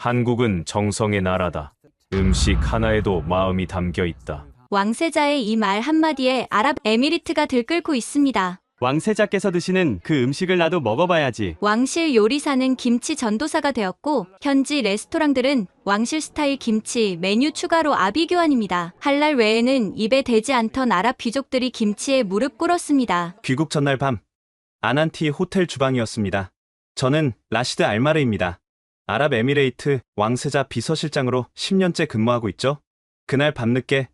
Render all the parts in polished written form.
한국은 정성의 나라다. 음식 하나에도 마음이 담겨 있다. 왕세자의 이 말 한마디에 아랍에미리트가 들끓고 있습니다. 왕세자께서 드시는 그 음식을 나도 먹어봐야지. 왕실 요리사는 김치 전도사가 되었고 현지 레스토랑들은 왕실 스타일 김치 메뉴 추가로 아비 교환입니다. 할랄 외에는 입에 대지 않던 아랍 귀족들이 김치에 무릎 꿇었습니다. 귀국 전날 밤 아난티 호텔 주방이었습니다. 저는 라시드 알마르입니다. 아랍에미레이트 왕세자 비서실장으로 10년째 근무하고 있죠. 그날 밤늦게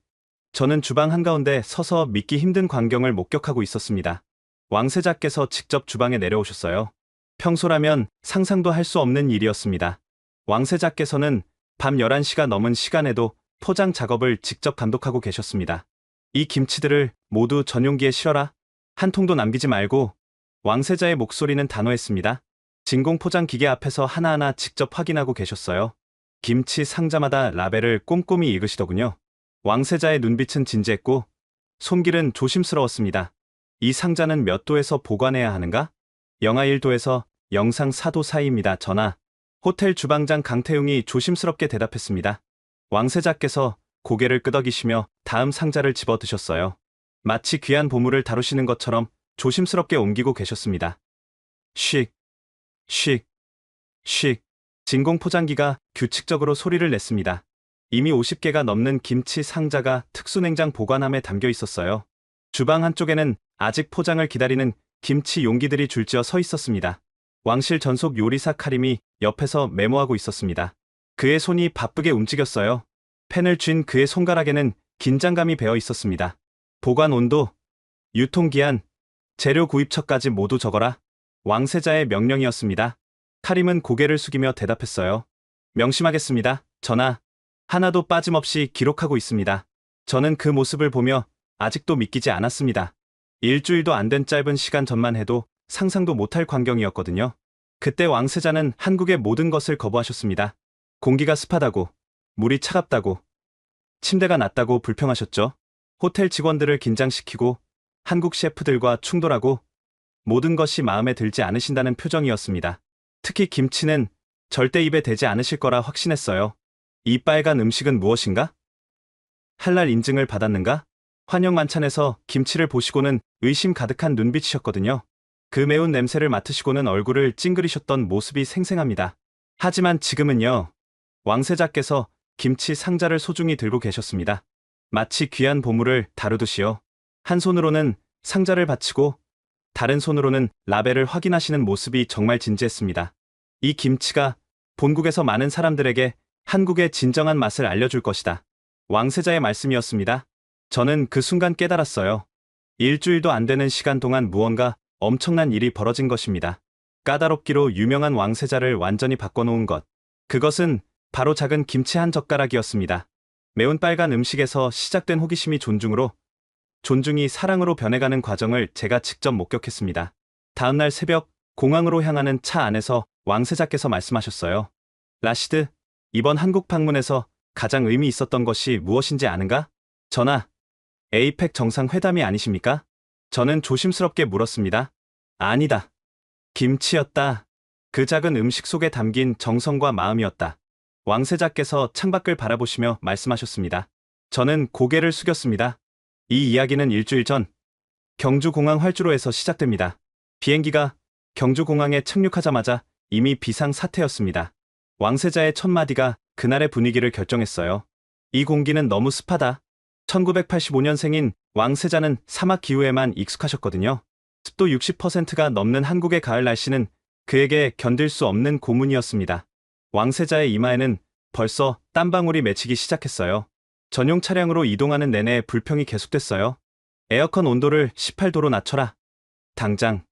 저는 주방 한가운데 서서 믿기 힘든 광경을 목격하고 있었습니다. 왕세자께서 직접 주방에 내려오셨어요. 평소라면 상상도 할 수 없는 일이었습니다. 왕세자께서는 밤 11시가 넘은 시간에도 포장 작업을 직접 감독하고 계셨습니다. 이 김치들을 모두 전용기에 실어라. 한 통도 남기지 말고. 왕세자의 목소리는 단호했습니다. 진공 포장 기계 앞에서 하나하나 직접 확인하고 계셨어요. 김치 상자마다 라벨을 꼼꼼히 읽으시더군요. 왕세자의 눈빛은 진지했고 손길은 조심스러웠습니다. 이 상자는 몇 도에서 보관해야 하는가? 영하 1도에서 영상 4도 사이입니다. 전하. 호텔 주방장 강태웅이 조심스럽게 대답했습니다. 왕세자께서 고개를 끄덕이시며 다음 상자를 집어 드셨어요. 마치 귀한 보물을 다루시는 것처럼 조심스럽게 옮기고 계셨습니다. 쉭, 쉭, 쉭. 진공 포장기가 규칙적으로 소리를 냈습니다. 이미 50개가 넘는 김치 상자가 특수냉장 보관함에 담겨 있었어요. 주방 한쪽에는 아직 포장을 기다리는 김치 용기들이 줄지어 서 있었습니다. 왕실 전속 요리사 카림이 옆에서 메모하고 있었습니다. 그의 손이 바쁘게 움직였어요. 펜을 쥔 그의 손가락에는 긴장감이 배어 있었습니다. 보관 온도, 유통기한, 재료 구입처까지 모두 적어라. 왕세자의 명령이었습니다. 카림은 고개를 숙이며 대답했어요. 명심하겠습니다, 전하. 하나도 빠짐없이 기록하고 있습니다. 저는 그 모습을 보며 아직도 믿기지 않았습니다. 일주일도 안 된 짧은 시간 전만 해도 상상도 못할 광경이었거든요. 그때 왕세자는 한국의 모든 것을 거부하셨습니다. 공기가 습하다고, 물이 차갑다고, 침대가 낮다고 불평하셨죠. 호텔 직원들을 긴장시키고 한국 셰프들과 충돌하고 모든 것이 마음에 들지 않으신다는 표정이었습니다. 특히 김치는 절대 입에 대지 않으실 거라 확신했어요. 이 빨간 음식은 무엇인가? 할랄 인증을 받았는가? 환영 만찬에서 김치를 보시고는 의심 가득한 눈빛이셨거든요. 그 매운 냄새를 맡으시고는 얼굴을 찡그리셨던 모습이 생생합니다. 하지만 지금은요. 왕세자께서 김치 상자를 소중히 들고 계셨습니다. 마치 귀한 보물을 다루듯이요. 한 손으로는 상자를 받치고 다른 손으로는 라벨을 확인하시는 모습이 정말 진지했습니다. 이 김치가 본국에서 많은 사람들에게 한국의 진정한 맛을 알려줄 것이다. 왕세자의 말씀이었습니다. 저는 그 순간 깨달았어요. 일주일도 안 되는 시간 동안 무언가 엄청난 일이 벌어진 것입니다. 까다롭기로 유명한 왕세자를 완전히 바꿔놓은 것. 그것은 바로 작은 김치 한 젓가락이었습니다. 매운 빨간 음식에서 시작된 호기심이 존중이 사랑으로 변해가는 과정을 제가 직접 목격했습니다. 다음날 새벽 공항으로 향하는 차 안에서 왕세자께서 말씀하셨어요. 라시드, 이번 한국 방문에서 가장 의미 있었던 것이 무엇인지 아는가? 전하, 에이펙 정상회담이 아니십니까? 저는 조심스럽게 물었습니다. 아니다. 김치였다. 그 작은 음식 속에 담긴 정성과 마음이었다. 왕세자께서 창밖을 바라보시며 말씀하셨습니다. 저는 고개를 숙였습니다. 이 이야기는 일주일 전 경주공항 활주로에서 시작됩니다. 비행기가 경주공항에 착륙하자마자 이미 비상사태였습니다. 왕세자의 첫 마디가 그날의 분위기를 결정했어요. 이 공기는 너무 습하다. 1985년생인 왕세자는 사막 기후에만 익숙하셨거든요. 습도 60%가 넘는 한국의 가을 날씨는 그에게 견딜 수 없는 고문이었습니다. 왕세자의 이마에는 벌써 땀방울이 맺히기 시작했어요. 전용 차량으로 이동하는 내내 불평이 계속됐어요. 에어컨 온도를 18도로 낮춰라. 당장.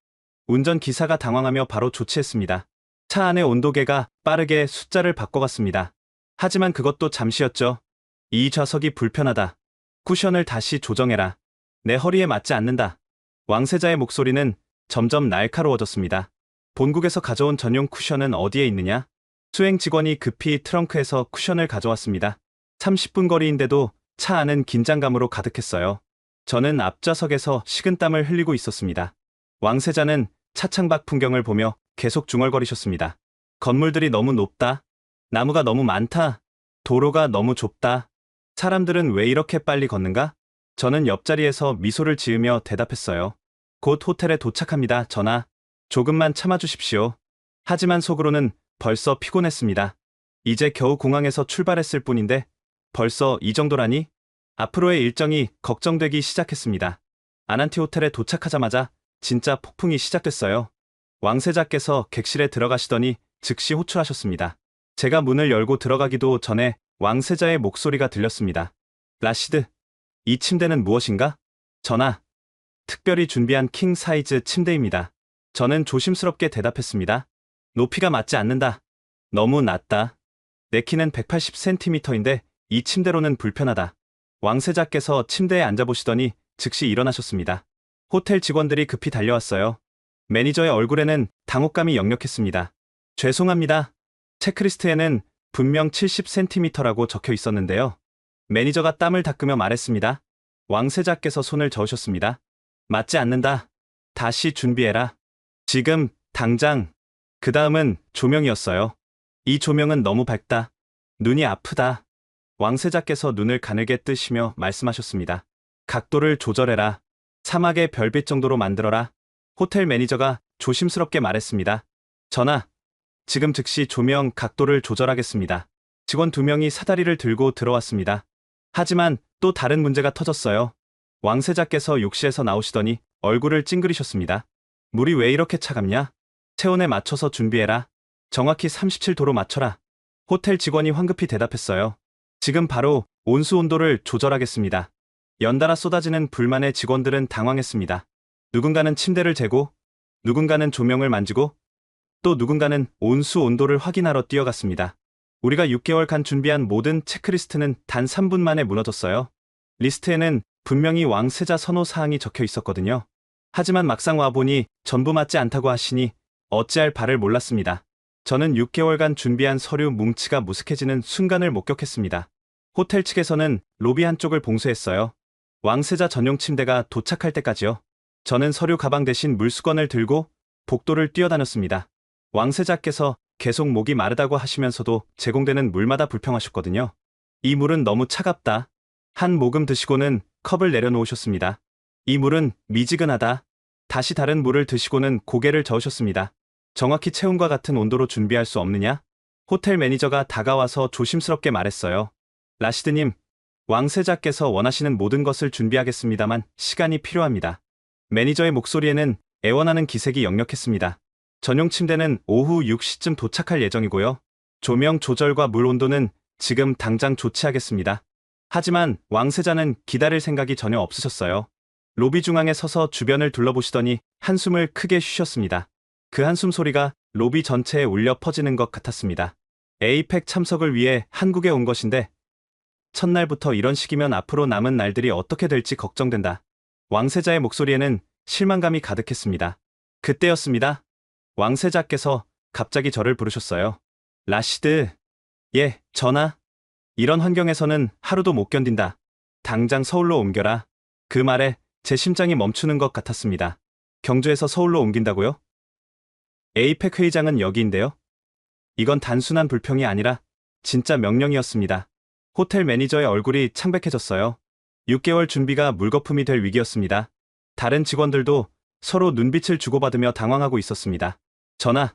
운전기사가 당황하며 바로 조치했습니다. 차 안의 온도계가 빠르게 숫자를 바꿔갔습니다. 하지만 그것도 잠시였죠. 이 좌석이 불편하다. 쿠션을 다시 조정해라. 내 허리에 맞지 않는다. 왕세자의 목소리는 점점 날카로워졌습니다. 본국에서 가져온 전용 쿠션은 어디에 있느냐? 수행 직원이 급히 트렁크에서 쿠션을 가져왔습니다. 30분 거리인데도 차 안은 긴장감으로 가득했어요. 저는 앞좌석에서 식은땀을 흘리고 있었습니다. 왕세자는 차창 밖 풍경을 보며 계속 중얼거리셨습니다. 건물들이 너무 높다. 나무가 너무 많다. 도로가 너무 좁다. 사람들은 왜 이렇게 빨리 걷는가? 저는 옆자리에서 미소를 지으며 대답했어요. 곧 호텔에 도착합니다, 전하. 조금만 참아주십시오. 하지만 속으로는 벌써 피곤했습니다. 이제 겨우 공항에서 출발했을 뿐인데 벌써 이 정도라니? 앞으로의 일정이 걱정되기 시작했습니다. 아난티 호텔에 도착하자마자 진짜 폭풍이 시작됐어요. 왕세자께서 객실에 들어가시더니 즉시 호출하셨습니다. 제가 문을 열고 들어가기도 전에 왕세자의 목소리가 들렸습니다. 라시드, 이 침대는 무엇인가? 전하, 특별히 준비한 킹 사이즈 침대입니다. 저는 조심스럽게 대답했습니다. 높이가 맞지 않는다. 너무 낮다. 내 키는 180cm인데 이 침대로는 불편하다. 왕세자께서 침대에 앉아보시더니 즉시 일어나셨습니다. 호텔 직원들이 급히 달려왔어요. 매니저의 얼굴에는 당혹감이 역력했습니다. 죄송합니다. 체크리스트에는 분명 70cm라고 적혀 있었는데요. 매니저가 땀을 닦으며 말했습니다. 왕세자께서 손을 저으셨습니다. 맞지 않는다. 다시 준비해라. 지금, 당장. 그 다음은 조명이었어요. 이 조명은 너무 밝다. 눈이 아프다. 왕세자께서 눈을 가늘게 뜨시며 말씀하셨습니다. 각도를 조절해라. 사막의 별빛 정도로 만들어라. 호텔 매니저가 조심스럽게 말했습니다. 전하, 지금 즉시 조명 각도를 조절하겠습니다. 직원 2명이 사다리를 들고 들어왔습니다. 하지만 또 다른 문제가 터졌어요. 왕세자께서 욕실에서 나오시더니 얼굴을 찡그리셨습니다. 물이 왜 이렇게 차갑냐? 체온에 맞춰서 준비해라. 정확히 37도로 맞춰라. 호텔 직원이 황급히 대답했어요. 지금 바로 온수 온도를 조절하겠습니다. 연달아 쏟아지는 불만에 직원들은 당황했습니다. 누군가는 침대를 재고, 누군가는 조명을 만지고, 또 누군가는 온수 온도를 확인하러 뛰어갔습니다. 우리가 6개월간 준비한 모든 체크리스트는 단 3분 만에 무너졌어요. 리스트에는 분명히 왕세자 선호 사항이 적혀 있었거든요. 하지만 막상 와보니 전부 맞지 않다고 하시니 어찌할 바를 몰랐습니다. 저는 6개월간 준비한 서류 뭉치가 무색해지는 순간을 목격했습니다. 호텔 측에서는 로비 한쪽을 봉쇄했어요. 왕세자 전용 침대가 도착할 때까지요. 저는 서류 가방 대신 물수건을 들고 복도를 뛰어다녔습니다. 왕세자께서 계속 목이 마르다고 하시면서도 제공되는 물마다 불평하셨거든요. 이 물은 너무 차갑다. 한 모금 드시고는 컵을 내려놓으셨습니다. 이 물은 미지근하다. 다시 다른 물을 드시고는 고개를 저으셨습니다. 정확히 체온과 같은 온도로 준비할 수 없느냐? 호텔 매니저가 다가와서 조심스럽게 말했어요. 라시드님, 왕세자께서 원하시는 모든 것을 준비하겠습니다만 시간이 필요합니다. 매니저의 목소리에는 애원하는 기색이 역력했습니다. 전용 침대는 오후 6시쯤 도착할 예정이고요. 조명 조절과 물 온도는 지금 당장 조치하겠습니다. 하지만 왕세자는 기다릴 생각이 전혀 없으셨어요. 로비 중앙에 서서 주변을 둘러보시더니 한숨을 크게 쉬셨습니다. 그 한숨 소리가 로비 전체에 울려 퍼지는 것 같았습니다. 에이펙 참석을 위해 한국에 온 것인데 첫날부터 이런 식이면 앞으로 남은 날들이 어떻게 될지 걱정된다. 왕세자의 목소리에는 실망감이 가득했습니다. 그때였습니다. 왕세자께서 갑자기 저를 부르셨어요. 라시드. 예, 전하. 이런 환경에서는 하루도 못 견딘다. 당장 서울로 옮겨라. 그 말에 제 심장이 멈추는 것 같았습니다. 경주에서 서울로 옮긴다고요? 에이펙 회의장은 여기인데요. 이건 단순한 불평이 아니라 진짜 명령이었습니다. 호텔 매니저의 얼굴이 창백해졌어요. 6개월 준비가 물거품이 될 위기였습니다. 다른 직원들도 서로 눈빛을 주고받으며 당황하고 있었습니다. 전하,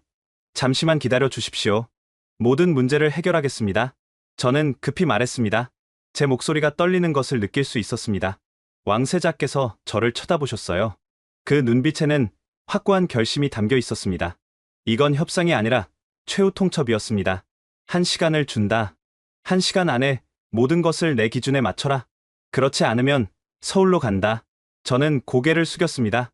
잠시만 기다려 주십시오. 모든 문제를 해결하겠습니다. 저는 급히 말했습니다. 제 목소리가 떨리는 것을 느낄 수 있었습니다. 왕세자께서 저를 쳐다보셨어요. 그 눈빛에는 확고한 결심이 담겨 있었습니다. 이건 협상이 아니라 최후 통첩이었습니다. 1시간을 준다. 1시간 안에 모든 것을 내 기준에 맞춰라. 그렇지 않으면 서울로 간다. 저는 고개를 숙였습니다.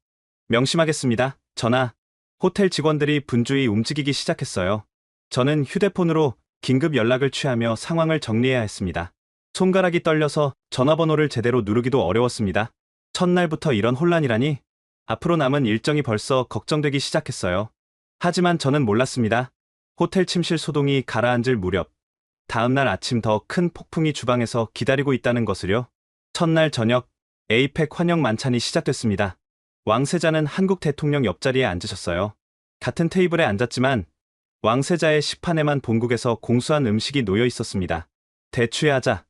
명심하겠습니다, 전하. 호텔 직원들이 분주히 움직이기 시작했어요. 저는 휴대폰으로 긴급 연락을 취하며 상황을 정리해야 했습니다. 손가락이 떨려서 전화번호를 제대로 누르기도 어려웠습니다. 첫날부터 이런 혼란이라니? 앞으로 남은 일정이 벌써 걱정되기 시작했어요. 하지만 저는 몰랐습니다. 호텔 침실 소동이 가라앉을 무렵 다음날 아침 더 큰 폭풍이 주방에서 기다리고 있다는 것을요. 첫날 저녁 에이펙 환영 만찬이 시작됐습니다. 왕세자는 한국 대통령 옆자리에 앉으셨어요. 같은 테이블에 앉았지만 왕세자의 식판에만 본국에서 공수한 음식이 놓여 있었습니다. 대추야자,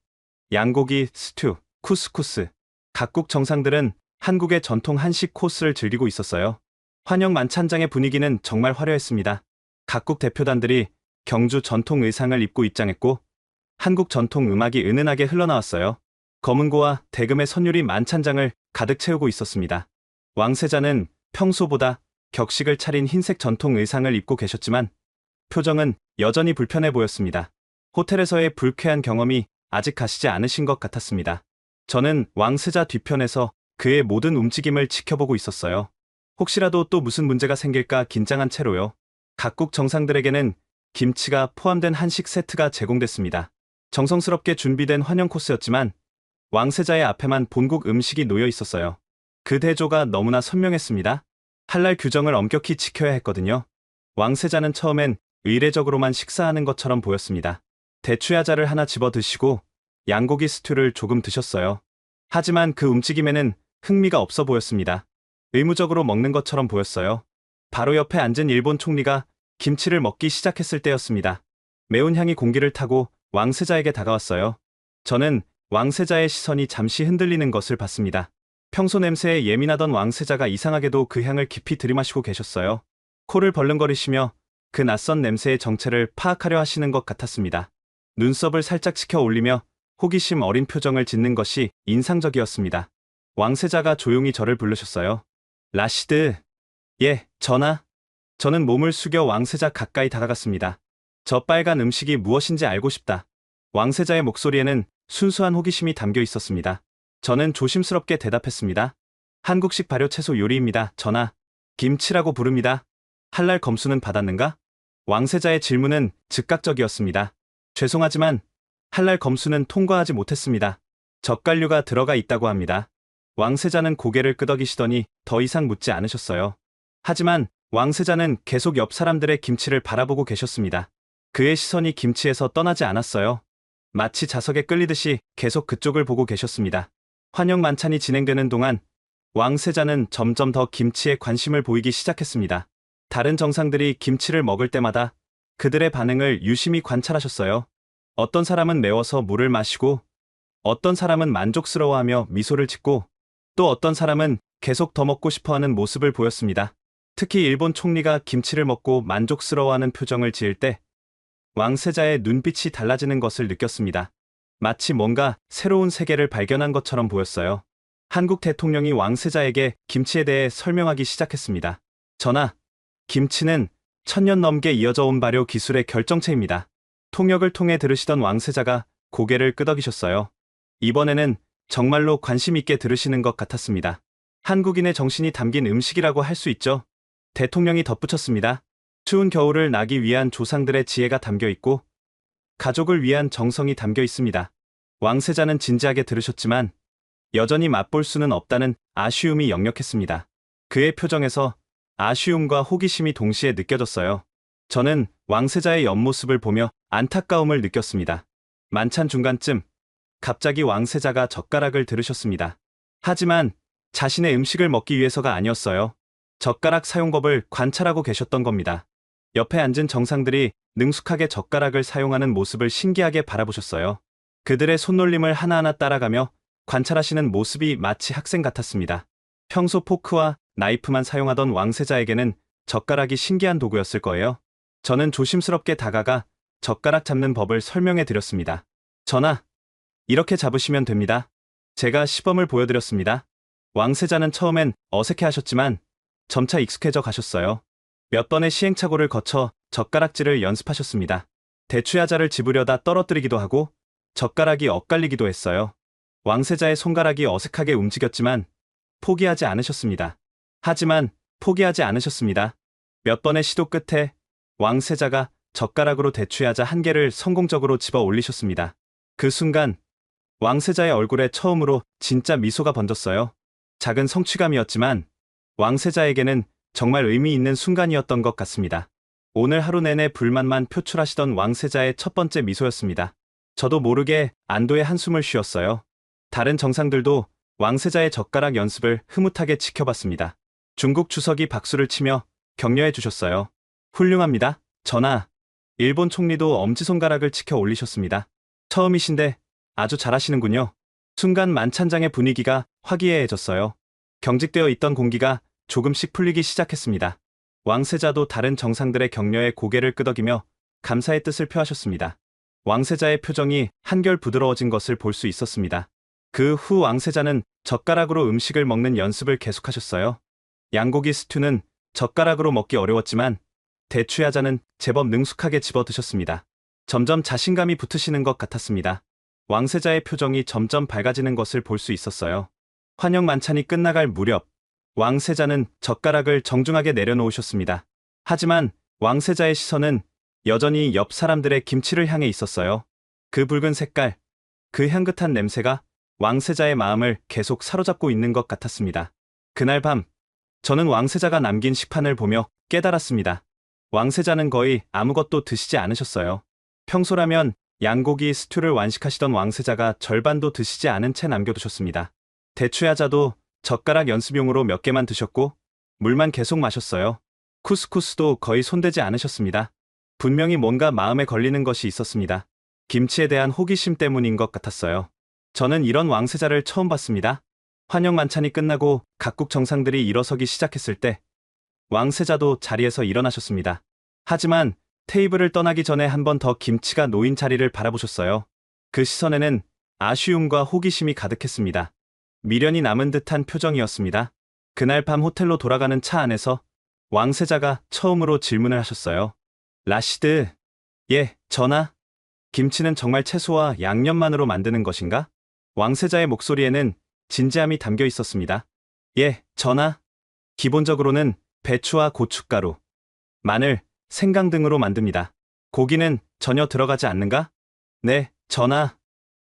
양고기, 스튜, 쿠스쿠스. 각국 정상들은 한국의 전통 한식 코스를 즐기고 있었어요. 환영 만찬장의 분위기는 정말 화려했습니다. 각국 대표단들이 경주 전통 의상을 입고 입장했고 한국 전통 음악이 은은하게 흘러나왔어요. 검은고와 대금의 선율이 만찬장을 가득 채우고 있었습니다. 왕세자는 평소보다 격식을 차린 흰색 전통 의상을 입고 계셨지만 표정은 여전히 불편해 보였습니다. 호텔에서의 불쾌한 경험이 아직 가시지 않으신 것 같았습니다. 저는 왕세자 뒤편에서 그의 모든 움직임을 지켜보고 있었어요. 혹시라도 또 무슨 문제가 생길까 긴장한 채로요. 각국 정상들에게는 김치가 포함된 한식 세트가 제공됐습니다. 정성스럽게 준비된 환영 코스였지만 왕세자의 앞에만 본국 음식이 놓여 있었어요. 그 대조가 너무나 선명했습니다. 할랄 규정을 엄격히 지켜야 했거든요. 왕세자는 처음엔 의례적으로만 식사하는 것처럼 보였습니다. 대추야자를 하나 집어 드시고 양고기 스튜를 조금 드셨어요. 하지만 그 움직임에는 흥미가 없어 보였습니다. 의무적으로 먹는 것처럼 보였어요. 바로 옆에 앉은 일본 총리가 김치를 먹기 시작했을 때였습니다. 매운 향이 공기를 타고 왕세자에게 다가왔어요. 저는 왕세자의 시선이 잠시 흔들리는 것을 봤습니다. 평소 냄새에 예민하던 왕세자가 이상하게도 그 향을 깊이 들이마시고 계셨어요. 코를 벌렁거리시며 그 낯선 냄새의 정체를 파악하려 하시는 것 같았습니다. 눈썹을 살짝 치켜 올리며 호기심 어린 표정을 짓는 것이 인상적이었습니다. 왕세자가 조용히 저를 부르셨어요. 라시드. 예, 전하. 저는 몸을 숙여 왕세자 가까이 다가갔습니다. 저 빨간 음식이 무엇인지 알고 싶다. 왕세자의 목소리에는 순수한 호기심이 담겨 있었습니다. 저는 조심스럽게 대답했습니다. 한국식 발효 채소 요리입니다, 전하. 김치라고 부릅니다. 할랄 검수는 받았는가? 왕세자의 질문은 즉각적이었습니다. 죄송하지만 할랄 검수는 통과하지 못했습니다. 젓갈류가 들어가 있다고 합니다. 왕세자는 고개를 끄덕이시더니 더 이상 묻지 않으셨어요. 하지만 왕세자는 계속 옆 사람들의 김치를 바라보고 계셨습니다. 그의 시선이 김치에서 떠나지 않았어요. 마치 자석에 끌리듯이 계속 그쪽을 보고 계셨습니다. 환영 만찬이 진행되는 동안 왕세자는 점점 더 김치에 관심을 보이기 시작했습니다. 다른 정상들이 김치를 먹을 때마다 그들의 반응을 유심히 관찰하셨어요. 어떤 사람은 매워서 물을 마시고, 어떤 사람은 만족스러워하며 미소를 짓고, 또 어떤 사람은 계속 더 먹고 싶어하는 모습을 보였습니다. 특히 일본 총리가 김치를 먹고 만족스러워하는 표정을 지을 때 왕세자의 눈빛이 달라지는 것을 느꼈습니다. 마치 뭔가 새로운 세계를 발견한 것처럼 보였어요. 한국 대통령이 왕세자에게 김치에 대해 설명하기 시작했습니다. 전하, 김치는 1000년 넘게 이어져 온 발효 기술의 결정체입니다. 통역을 통해 들으시던 왕세자가 고개를 끄덕이셨어요. 이번에는 정말로 관심 있게 들으시는 것 같았습니다. 한국인의 정신이 담긴 음식이라고 할 수 있죠. 대통령이 덧붙였습니다. 추운 겨울을 나기 위한 조상들의 지혜가 담겨 있고 가족을 위한 정성이 담겨 있습니다. 왕세자는 진지하게 들으셨지만 여전히 맛볼 수는 없다는 아쉬움이 역력했습니다. 그의 표정에서 아쉬움과 호기심이 동시에 느껴졌어요. 저는 왕세자의 옆모습을 보며 안타까움을 느꼈습니다. 만찬 중간쯤 갑자기 왕세자가 젓가락을 들으셨습니다. 하지만 자신의 음식을 먹기 위해서가 아니었어요. 젓가락 사용법을 관찰하고 계셨던 겁니다. 옆에 앉은 정상들이 능숙하게 젓가락을 사용하는 모습을 신기하게 바라보셨어요. 그들의 손놀림을 하나하나 따라가며 관찰하시는 모습이 마치 학생 같았습니다. 평소 포크와 나이프만 사용하던 왕세자에게는 젓가락이 신기한 도구였을 거예요. 저는 조심스럽게 다가가 젓가락 잡는 법을 설명해 드렸습니다. 전하, 이렇게 잡으시면 됩니다. 제가 시범을 보여드렸습니다. 왕세자는 처음엔 어색해하셨지만 점차 익숙해져 가셨어요. 몇 번의 시행착오를 거쳐 젓가락질을 연습하셨습니다. 대추야자를 집으려다 떨어뜨리기도 하고 젓가락이 엇갈리기도 했어요. 왕세자의 손가락이 어색하게 움직였지만 포기하지 않으셨습니다. 하지만 포기하지 않으셨습니다. 몇 번의 시도 끝에 왕세자가 젓가락으로 대추야자 한 개를 성공적으로 집어 올리셨습니다. 그 순간 왕세자의 얼굴에 처음으로 진짜 미소가 번졌어요. 작은 성취감이었지만 왕세자에게는 정말 의미 있는 순간이었던 것 같습니다. 오늘 하루 내내 불만만 표출하시던 왕세자의 첫 번째 미소였습니다. 저도 모르게 안도의 한숨을 쉬었어요. 다른 정상들도 왕세자의 젓가락 연습을 흐뭇하게 지켜봤습니다. 중국 주석이 박수를 치며 격려해 주셨어요. 훌륭합니다, 전하, 일본 총리도 엄지손가락을 치켜 올리셨습니다. 처음이신데 아주 잘하시는군요. 순간 만찬장의 분위기가 화기애애해졌어요. 경직되어 있던 공기가 조금씩 풀리기 시작했습니다. 왕세자도 다른 정상들의 격려에 고개를 끄덕이며 감사의 뜻을 표하셨습니다. 왕세자의 표정이 한결 부드러워진 것을 볼 수 있었습니다. 그 후 왕세자는 젓가락으로 음식을 먹는 연습을 계속하셨어요. 양고기 스튜는 젓가락으로 먹기 어려웠지만 대추야자는 제법 능숙하게 집어드셨습니다. 점점 자신감이 붙으시는 것 같았습니다. 왕세자의 표정이 점점 밝아지는 것을 볼 수 있었어요. 환영 만찬이 끝나갈 무렵 왕세자는 젓가락을 정중하게 내려놓으셨습니다. 하지만 왕세자의 시선은 여전히 옆 사람들의 김치를 향해 있었어요. 그 붉은 색깔, 그 향긋한 냄새가 왕세자의 마음을 계속 사로잡고 있는 것 같았습니다. 그날 밤, 저는 왕세자가 남긴 식판을 보며 깨달았습니다. 왕세자는 거의 아무것도 드시지 않으셨어요. 평소라면 양고기 스튜를 완식하시던 왕세자가 절반도 드시지 않은 채 남겨두셨습니다. 대추야자도 젓가락 연습용으로 몇 개만 드셨고 물만 계속 마셨어요. 쿠스쿠스도 거의 손대지 않으셨습니다. 분명히 뭔가 마음에 걸리는 것이 있었습니다. 김치에 대한 호기심 때문인 것 같았어요. 저는 이런 왕세자를 처음 봤습니다. 환영 만찬이 끝나고 각국 정상들이 일어서기 시작했을 때 왕세자도 자리에서 일어나셨습니다. 하지만 테이블을 떠나기 전에 한 번 더 김치가 놓인 자리를 바라보셨어요. 그 시선에는 아쉬움과 호기심이 가득했습니다. 미련이 남은 듯한 표정이었습니다. 그날 밤 호텔로 돌아가는 차 안에서 왕세자가 처음으로 질문을 하셨어요. 라시드, 예, 전하. 김치는 정말 채소와 양념만으로 만드는 것인가? 왕세자의 목소리에는 진지함이 담겨 있었습니다. 예, 전하. 기본적으로는 배추와 고춧가루, 마늘, 생강 등으로 만듭니다. 고기는 전혀 들어가지 않는가? 네, 전하.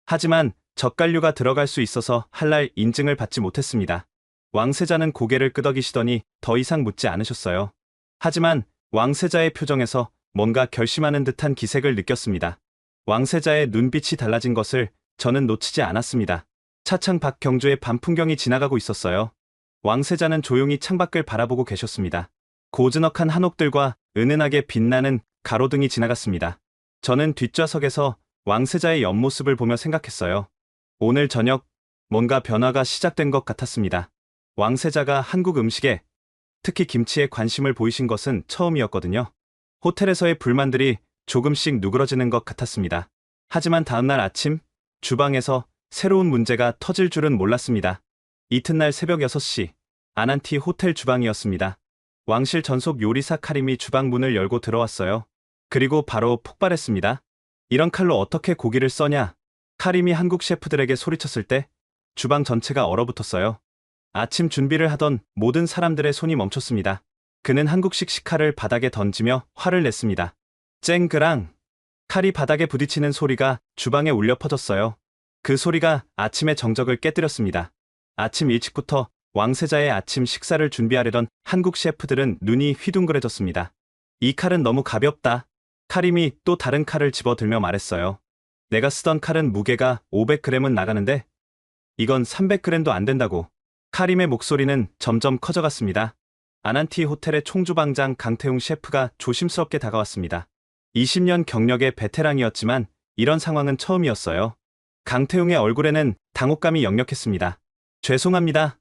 하지만 젓갈류가 들어갈 수 있어서 할랄 인증을 받지 못했습니다. 왕세자는 고개를 끄덕이시더니 더 이상 묻지 않으셨어요. 하지만 왕세자의 표정에서 뭔가 결심하는 듯한 기색을 느꼈습니다. 왕세자의 눈빛이 달라진 것을 저는 놓치지 않았습니다. 차창 밖 경주의 밤 풍경이 지나가고 있었어요. 왕세자는 조용히 창밖을 바라보고 계셨습니다. 고즈넉한 한옥들과 은은하게 빛나는 가로등이 지나갔습니다. 저는 뒷좌석에서 왕세자의 옆모습을 보며 생각했어요. 오늘 저녁 뭔가 변화가 시작된 것 같았습니다. 왕세자가 한국 음식에, 특히 김치에 관심을 보이신 것은 처음이었거든요. 호텔에서의 불만들이 조금씩 누그러지는 것 같았습니다. 하지만 다음날 아침, 주방에서 새로운 문제가 터질 줄은 몰랐습니다. 이튿날 새벽 6시, 아난티 호텔 주방이었습니다. 왕실 전속 요리사 카림이 주방 문을 열고 들어왔어요. 그리고 바로 폭발했습니다. 이런 칼로 어떻게 고기를 써냐? 카림이 한국 셰프들에게 소리쳤을 때 주방 전체가 얼어붙었어요. 아침 준비를 하던 모든 사람들의 손이 멈췄습니다. 그는 한국식 식칼을 바닥에 던지며 화를 냈습니다. 쨍그랑! 칼이 바닥에 부딪히는 소리가 주방에 울려 퍼졌어요. 그 소리가 아침의 정적을 깨뜨렸습니다. 아침 일찍부터 왕세자의 아침 식사를 준비하려던 한국 셰프들은 눈이 휘둥그레졌습니다. 이 칼은 너무 가볍다. 카림이 또 다른 칼을 집어들며 말했어요. 내가 쓰던 칼은 무게가 500g은 나가는데 이건 300g도 안 된다고. 카림의 목소리는 점점 커져갔습니다. 아난티 호텔의 총주방장 강태웅 셰프가 조심스럽게 다가왔습니다. 20년 경력의 베테랑이었지만 이런 상황은 처음이었어요. 강태웅의 얼굴에는 당혹감이 역력했습니다. 죄송합니다.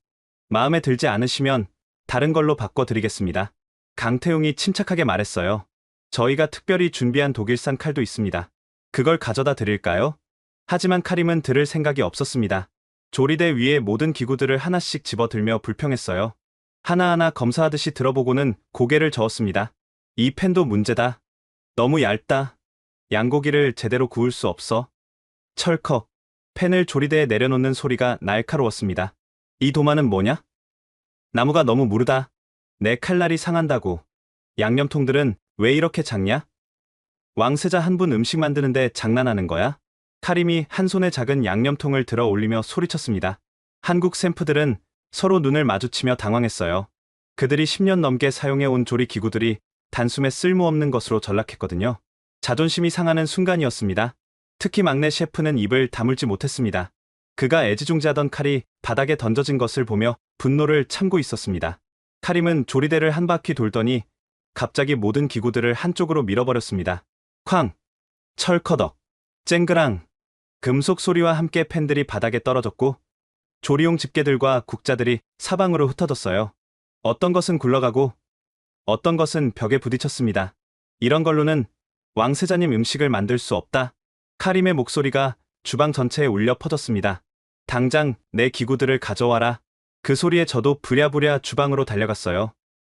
마음에 들지 않으시면 다른 걸로 바꿔드리겠습니다. 강태웅이 침착하게 말했어요. 저희가 특별히 준비한 독일산 칼도 있습니다. 그걸 가져다 드릴까요? 하지만 카림은 들을 생각이 없었습니다. 조리대 위에 모든 기구들을 하나씩 집어들며 불평했어요. 하나하나 검사하듯이 들어보고는 고개를 저었습니다. 이 팬도 문제다. 너무 얇다. 양고기를 제대로 구울 수 없어. 철컥. 팬을 조리대에 내려놓는 소리가 날카로웠습니다. 이 도마는 뭐냐? 나무가 너무 무르다. 내 칼날이 상한다고. 양념통들은 왜 이렇게 작냐? 왕세자 한 분 음식 만드는데 장난하는 거야? 카림이 한 손에 작은 양념통을 들어 올리며 소리쳤습니다. 한국 샘프들은 서로 눈을 마주치며 당황했어요. 그들이 10년 넘게 사용해온 조리 기구들이 단숨에 쓸모없는 것으로 전락했거든요. 자존심이 상하는 순간이었습니다. 특히 막내 셰프는 입을 다물지 못했습니다. 그가 애지중지하던 칼이 바닥에 던져진 것을 보며 분노를 참고 있었습니다. 카림은 조리대를 한 바퀴 돌더니 갑자기 모든 기구들을 한쪽으로 밀어버렸습니다. 쾅! 철커덕! 쨍그랑! 금속 소리와 함께 팬들이 바닥에 떨어졌고 조리용 집게들과 국자들이 사방으로 흩어졌어요. 어떤 것은 굴러가고 어떤 것은 벽에 부딪혔습니다. 이런 걸로는 왕세자님 음식을 만들 수 없다. 카림의 목소리가 주방 전체에 울려 퍼졌습니다. 당장 내 기구들을 가져와라. 그 소리에 저도 부랴부랴 주방으로 달려갔어요.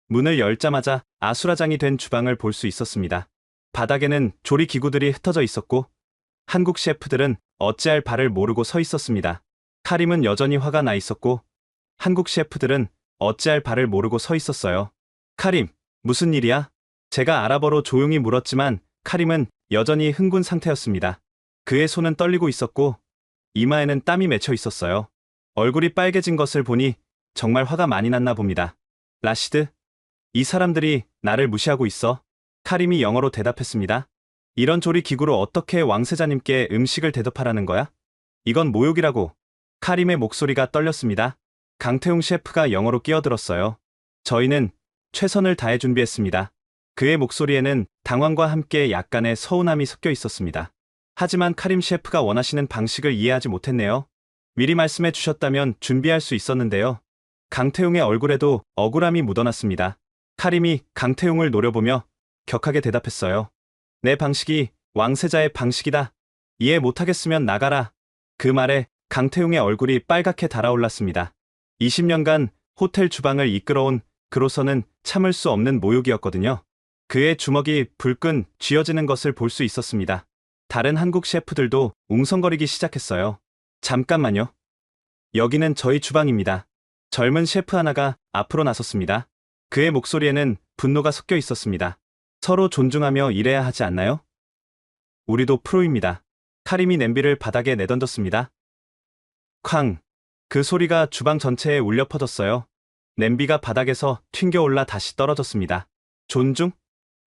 문을 열자마자 아수라장이 된 주방을 볼 수 있었습니다. 바닥에는 조리 기구들이 흩어져 있었고 한국 셰프들은 어찌할 바를 모르고 서 있었습니다. 카림은 여전히 화가 나 있었고 한국 셰프들은 어찌할 바를 모르고 서 있었어요. 카림, 무슨 일이야? 제가 아랍어로 조용히 물었지만 카림은 여전히 흥분 상태였습니다. 그의 손은 떨리고 있었고 이마에는 땀이 맺혀 있었어요. 얼굴이 빨개진 것을 보니 정말 화가 많이 났나 봅니다. 라시드, 이 사람들이 나를 무시하고 있어. 카림이 영어로 대답했습니다. 이런 조리 기구로 어떻게 왕세자님께 음식을 대접하라는 거야? 이건 모욕이라고. 카림의 목소리가 떨렸습니다. 강태웅 셰프가 영어로 끼어들었어요. 저희는 최선을 다해 준비했습니다. 그의 목소리에는 당황과 함께 약간의 서운함이 섞여 있었습니다. 하지만 카림 셰프가 원하시는 방식을 이해하지 못했네요. 미리 말씀해 주셨다면 준비할 수 있었는데요. 강태웅의 얼굴에도 억울함이 묻어났습니다. 카림이 강태웅을 노려보며 격하게 대답했어요. 내 방식이 왕세자의 방식이다. 이해 못하겠으면 나가라. 그 말에 강태웅의 얼굴이 빨갛게 달아올랐습니다. 20년간 호텔 주방을 이끌어온 그로서는 참을 수 없는 모욕이었거든요. 그의 주먹이 불끈 쥐어지는 것을 볼 수 있었습니다. 다른 한국 셰프들도 웅성거리기 시작했어요. 잠깐만요. 여기는 저희 주방입니다. 젊은 셰프 하나가 앞으로 나섰습니다. 그의 목소리에는 분노가 섞여 있었습니다. 서로 존중하며 일해야 하지 않나요? 우리도 프로입니다. 카림이 냄비를 바닥에 내던졌습니다. 쾅! 그 소리가 주방 전체에 울려 퍼졌어요. 냄비가 바닥에서 튕겨올라 다시 떨어졌습니다. 존중?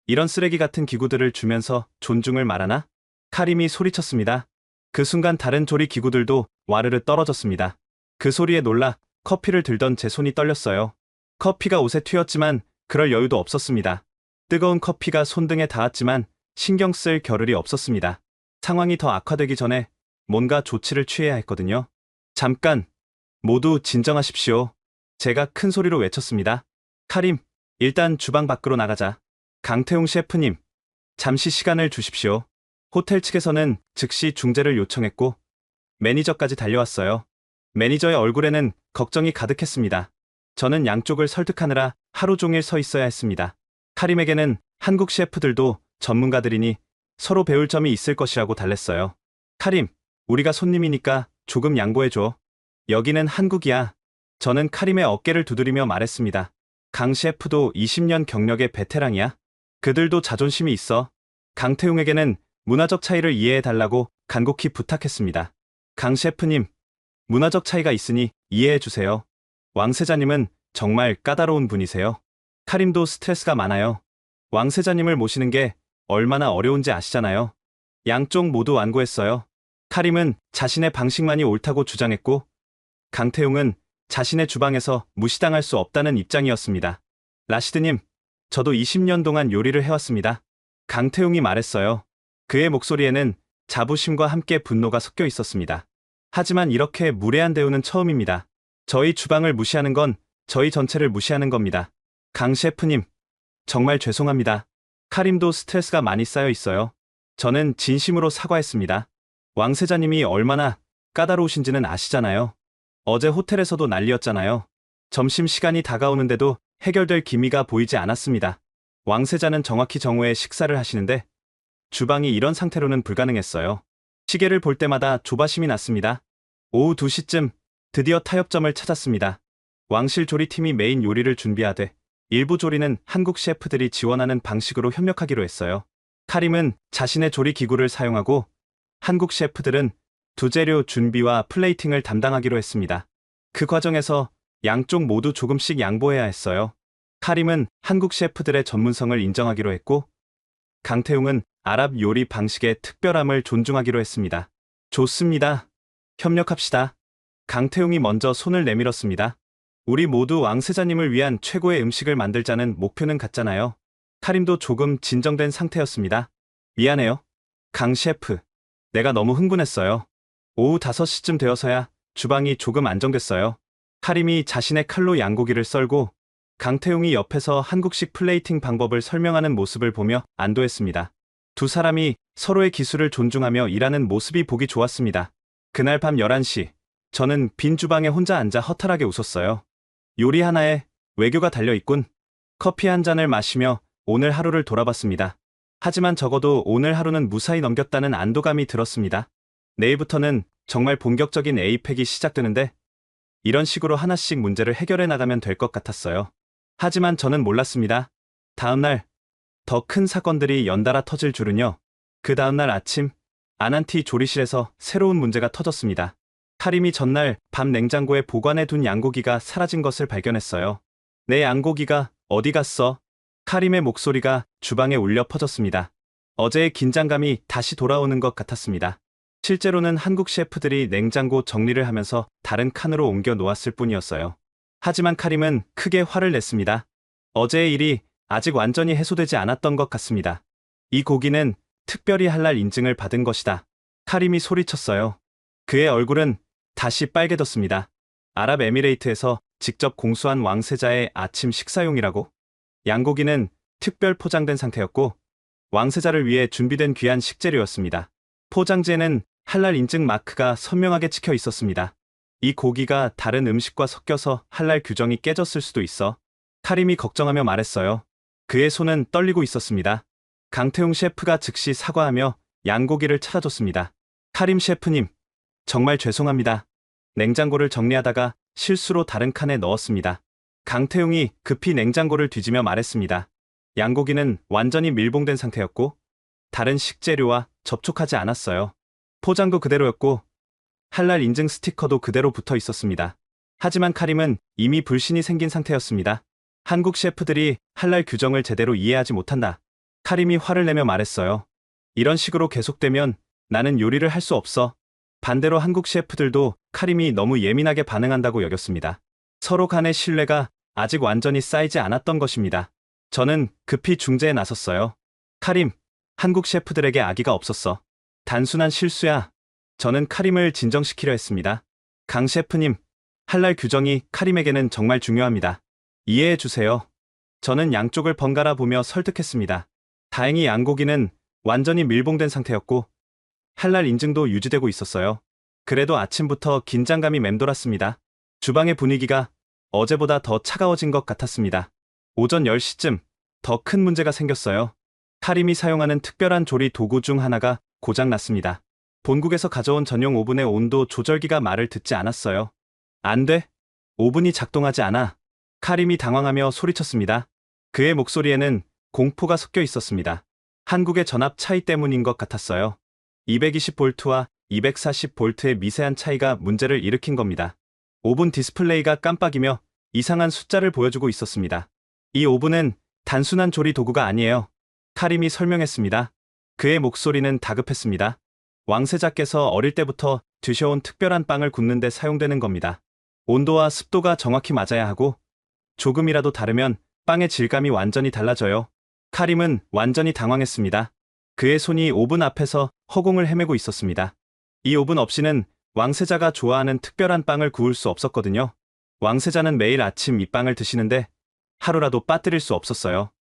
이런 쓰레기 같은 기구들을 주면서 존중을 말하나? 카림이 소리쳤습니다. 그 순간 다른 조리 기구들도 와르르 떨어졌습니다. 그 소리에 놀라 커피를 들던 제 손이 떨렸어요. 커피가 옷에 튀었지만 그럴 여유도 없었습니다. 뜨거운 커피가 손등에 닿았지만 신경 쓸 겨를이 없었습니다. 상황이 더 악화되기 전에 뭔가 조치를 취해야 했거든요. 잠깐, 모두 진정하십시오. 제가 큰 소리로 외쳤습니다. 카림, 일단 주방 밖으로 나가자. 강태웅 셰프님, 잠시 시간을 주십시오. 호텔 측에서는 즉시 중재를 요청했고 매니저까지 달려왔어요. 매니저의 얼굴에는 걱정이 가득했습니다. 저는 양쪽을 설득하느라 하루 종일 서 있어야 했습니다. 카림에게는 한국 셰프들도 전문가들이니 서로 배울 점이 있을 것이라고 달랬어요. 카림, 우리가 손님이니까 조금 양보해줘. 여기는 한국이야. 저는 카림의 어깨를 두드리며 말했습니다. 강 셰프도 20년 경력의 베테랑이야. 그들도 자존심이 있어. 강태웅에게는 문화적 차이를 이해해달라고 간곡히 부탁했습니다. 강 셰프님, 문화적 차이가 있으니 이해해주세요. 왕세자님은 정말 까다로운 분이세요. 카림도 스트레스가 많아요. 왕세자님을 모시는 게 얼마나 어려운지 아시잖아요. 양쪽 모두 완고했어요. 카림은 자신의 방식만이 옳다고 주장했고 강태웅은 자신의 주방에서 무시당할 수 없다는 입장이었습니다. 라시드님, 저도 20년 동안 요리를 해왔습니다. 강태웅이 말했어요. 그의 목소리에는 자부심과 함께 분노가 섞여 있었습니다. 하지만 이렇게 무례한 대우는 처음입니다. 저희 주방을 무시하는 건 저희 전체를 무시하는 겁니다. 강 셰프님, 정말 죄송합니다. 카림도 스트레스가 많이 쌓여 있어요. 저는 진심으로 사과했습니다. 왕세자님이 얼마나 까다로우신지는 아시잖아요. 어제 호텔에서도 난리였잖아요. 점심시간이 다가오는데도 해결될 기미가 보이지 않았습니다. 왕세자는 정확히 정오에 식사를 하시는데 주방이 이런 상태로는 불가능했어요. 시계를 볼 때마다 조바심이 났습니다. 오후 2시쯤 드디어 타협점을 찾았습니다. 왕실 조리팀이 메인 요리를 준비하되 일부 조리는 한국 셰프들이 지원하는 방식으로 협력하기로 했어요. 카림은 자신의 조리 기구를 사용하고 한국 셰프들은 두재료 준비와 플레이팅을 담당하기로 했습니다. 그 과정에서 양쪽 모두 조금씩 양보해야 했어요. 카림은 한국 셰프들의 전문성을 인정하기로 했고 강태웅은 아랍 요리 방식의 특별함을 존중하기로 했습니다. 좋습니다. 협력합시다. 강태웅이 먼저 손을 내밀었습니다. 우리 모두 왕세자님을 위한 최고의 음식을 만들자는 목표는 같잖아요. 카림도 조금 진정된 상태였습니다. 미안해요. 강 셰프. 내가 너무 흥분했어요. 오후 5시쯤 되어서야 주방이 조금 안정됐어요. 카림이 자신의 칼로 양고기를 썰고 강태용이 옆에서 한국식 플레이팅 방법을 설명하는 모습을 보며 안도했습니다. 두 사람이 서로의 기술을 존중하며 일하는 모습이 보기 좋았습니다. 그날 밤 11시, 저는 빈 주방에 혼자 앉아 허탈하게 웃었어요. 요리 하나에 외교가 달려있군. 커피 한 잔을 마시며 오늘 하루를 돌아봤습니다. 하지만 적어도 오늘 하루는 무사히 넘겼다는 안도감이 들었습니다. 내일부터는 정말 본격적인 에이펙이 시작되는데 이런 식으로 하나씩 문제를 해결해 나가면 될 것 같았어요. 하지만 저는 몰랐습니다. 다음날 더 큰 사건들이 연달아 터질 줄은요. 그 다음날 아침 아난티 조리실에서 새로운 문제가 터졌습니다. 카림이 전날 밤 냉장고에 보관해 둔 양고기가 사라진 것을 발견했어요. 내 양고기가 어디 갔어? 카림의 목소리가 주방에 울려 퍼졌습니다. 어제의 긴장감이 다시 돌아오는 것 같았습니다. 실제로는 한국 셰프들이 냉장고 정리를 하면서 다른 칸으로 옮겨 놓았을 뿐이었어요. 하지만 카림은 크게 화를 냈습니다. 어제의 일이 아직 완전히 해소되지 않았던 것 같습니다. 이 고기는 특별히 할랄 인증을 받은 것이다. 카림이 소리쳤어요. 그의 얼굴은 다시 빨개졌습니다. 아랍에미레이트에서 직접 공수한 왕세자의 아침 식사용이라고? 양고기는 특별 포장된 상태였고 왕세자를 위해 준비된 귀한 식재료였습니다. 포장지에는 할랄 인증 마크가 선명하게 찍혀 있었습니다. 이 고기가 다른 음식과 섞여서 할랄 규정이 깨졌을 수도 있어. 카림이 걱정하며 말했어요. 그의 손은 떨리고 있었습니다. 강태용 셰프가 즉시 사과하며 양고기를 찾아줬습니다. 카림 셰프님, 정말 죄송합니다. 냉장고를 정리하다가 실수로 다른 칸에 넣었습니다. 강태용이 급히 냉장고를 뒤지며 말했습니다. 양고기는 완전히 밀봉된 상태였고 다른 식재료와 접촉하지 않았어요. 포장도 그대로였고 할랄 인증 스티커도 그대로 붙어 있었습니다. 하지만 카림은 이미 불신이 생긴 상태였습니다. 한국 셰프들이 할랄 규정을 제대로 이해하지 못한다. 카림이 화를 내며 말했어요. 이런 식으로 계속되면 나는 요리를 할 수 없어. 반대로 한국 셰프들도 카림이 너무 예민하게 반응한다고 여겼습니다. 서로 간의 신뢰가 아직 완전히 쌓이지 않았던 것입니다. 저는 급히 중재에 나섰어요. 카림, 한국 셰프들에게 악의가 없었어. 단순한 실수야. 저는 카림을 진정시키려 했습니다. 강 셰프님, 할랄 규정이 카림에게는 정말 중요합니다. 이해해 주세요. 저는 양쪽을 번갈아 보며 설득했습니다. 다행히 양고기는 완전히 밀봉된 상태였고 할랄 인증도 유지되고 있었어요. 그래도 아침부터 긴장감이 맴돌았습니다. 주방의 분위기가 어제보다 더 차가워진 것 같았습니다. 오전 10시쯤 더 큰 문제가 생겼어요. 카림이 사용하는 특별한 조리 도구 중 하나가 고장났습니다. 본국에서 가져온 전용 오븐의 온도 조절기가 말을 듣지 않았어요. 안 돼. 오븐이 작동하지 않아. 카림이 당황하며 소리쳤습니다. 그의 목소리에는 공포가 섞여 있었습니다. 한국의 전압 차이 때문인 것 같았어요. 220V와 240V의 미세한 차이가 문제를 일으킨 겁니다. 오븐 디스플레이가 깜빡이며 이상한 숫자를 보여주고 있었습니다. 이 오븐은 단순한 조리 도구가 아니에요. 카림이 설명했습니다. 그의 목소리는 다급했습니다. 왕세자께서 어릴 때부터 드셔온 특별한 빵을 굽는 데 사용되는 겁니다. 온도와 습도가 정확히 맞아야 하고 조금이라도 다르면 빵의 질감이 완전히 달라져요. 카림은 완전히 당황했습니다. 그의 손이 오븐 앞에서 허공을 헤매고 있었습니다. 이 오븐 없이는 왕세자가 좋아하는 특별한 빵을 구울 수 없었거든요. 왕세자는 매일 아침 이 빵을 드시는데 하루라도 빠뜨릴 수 없었어요.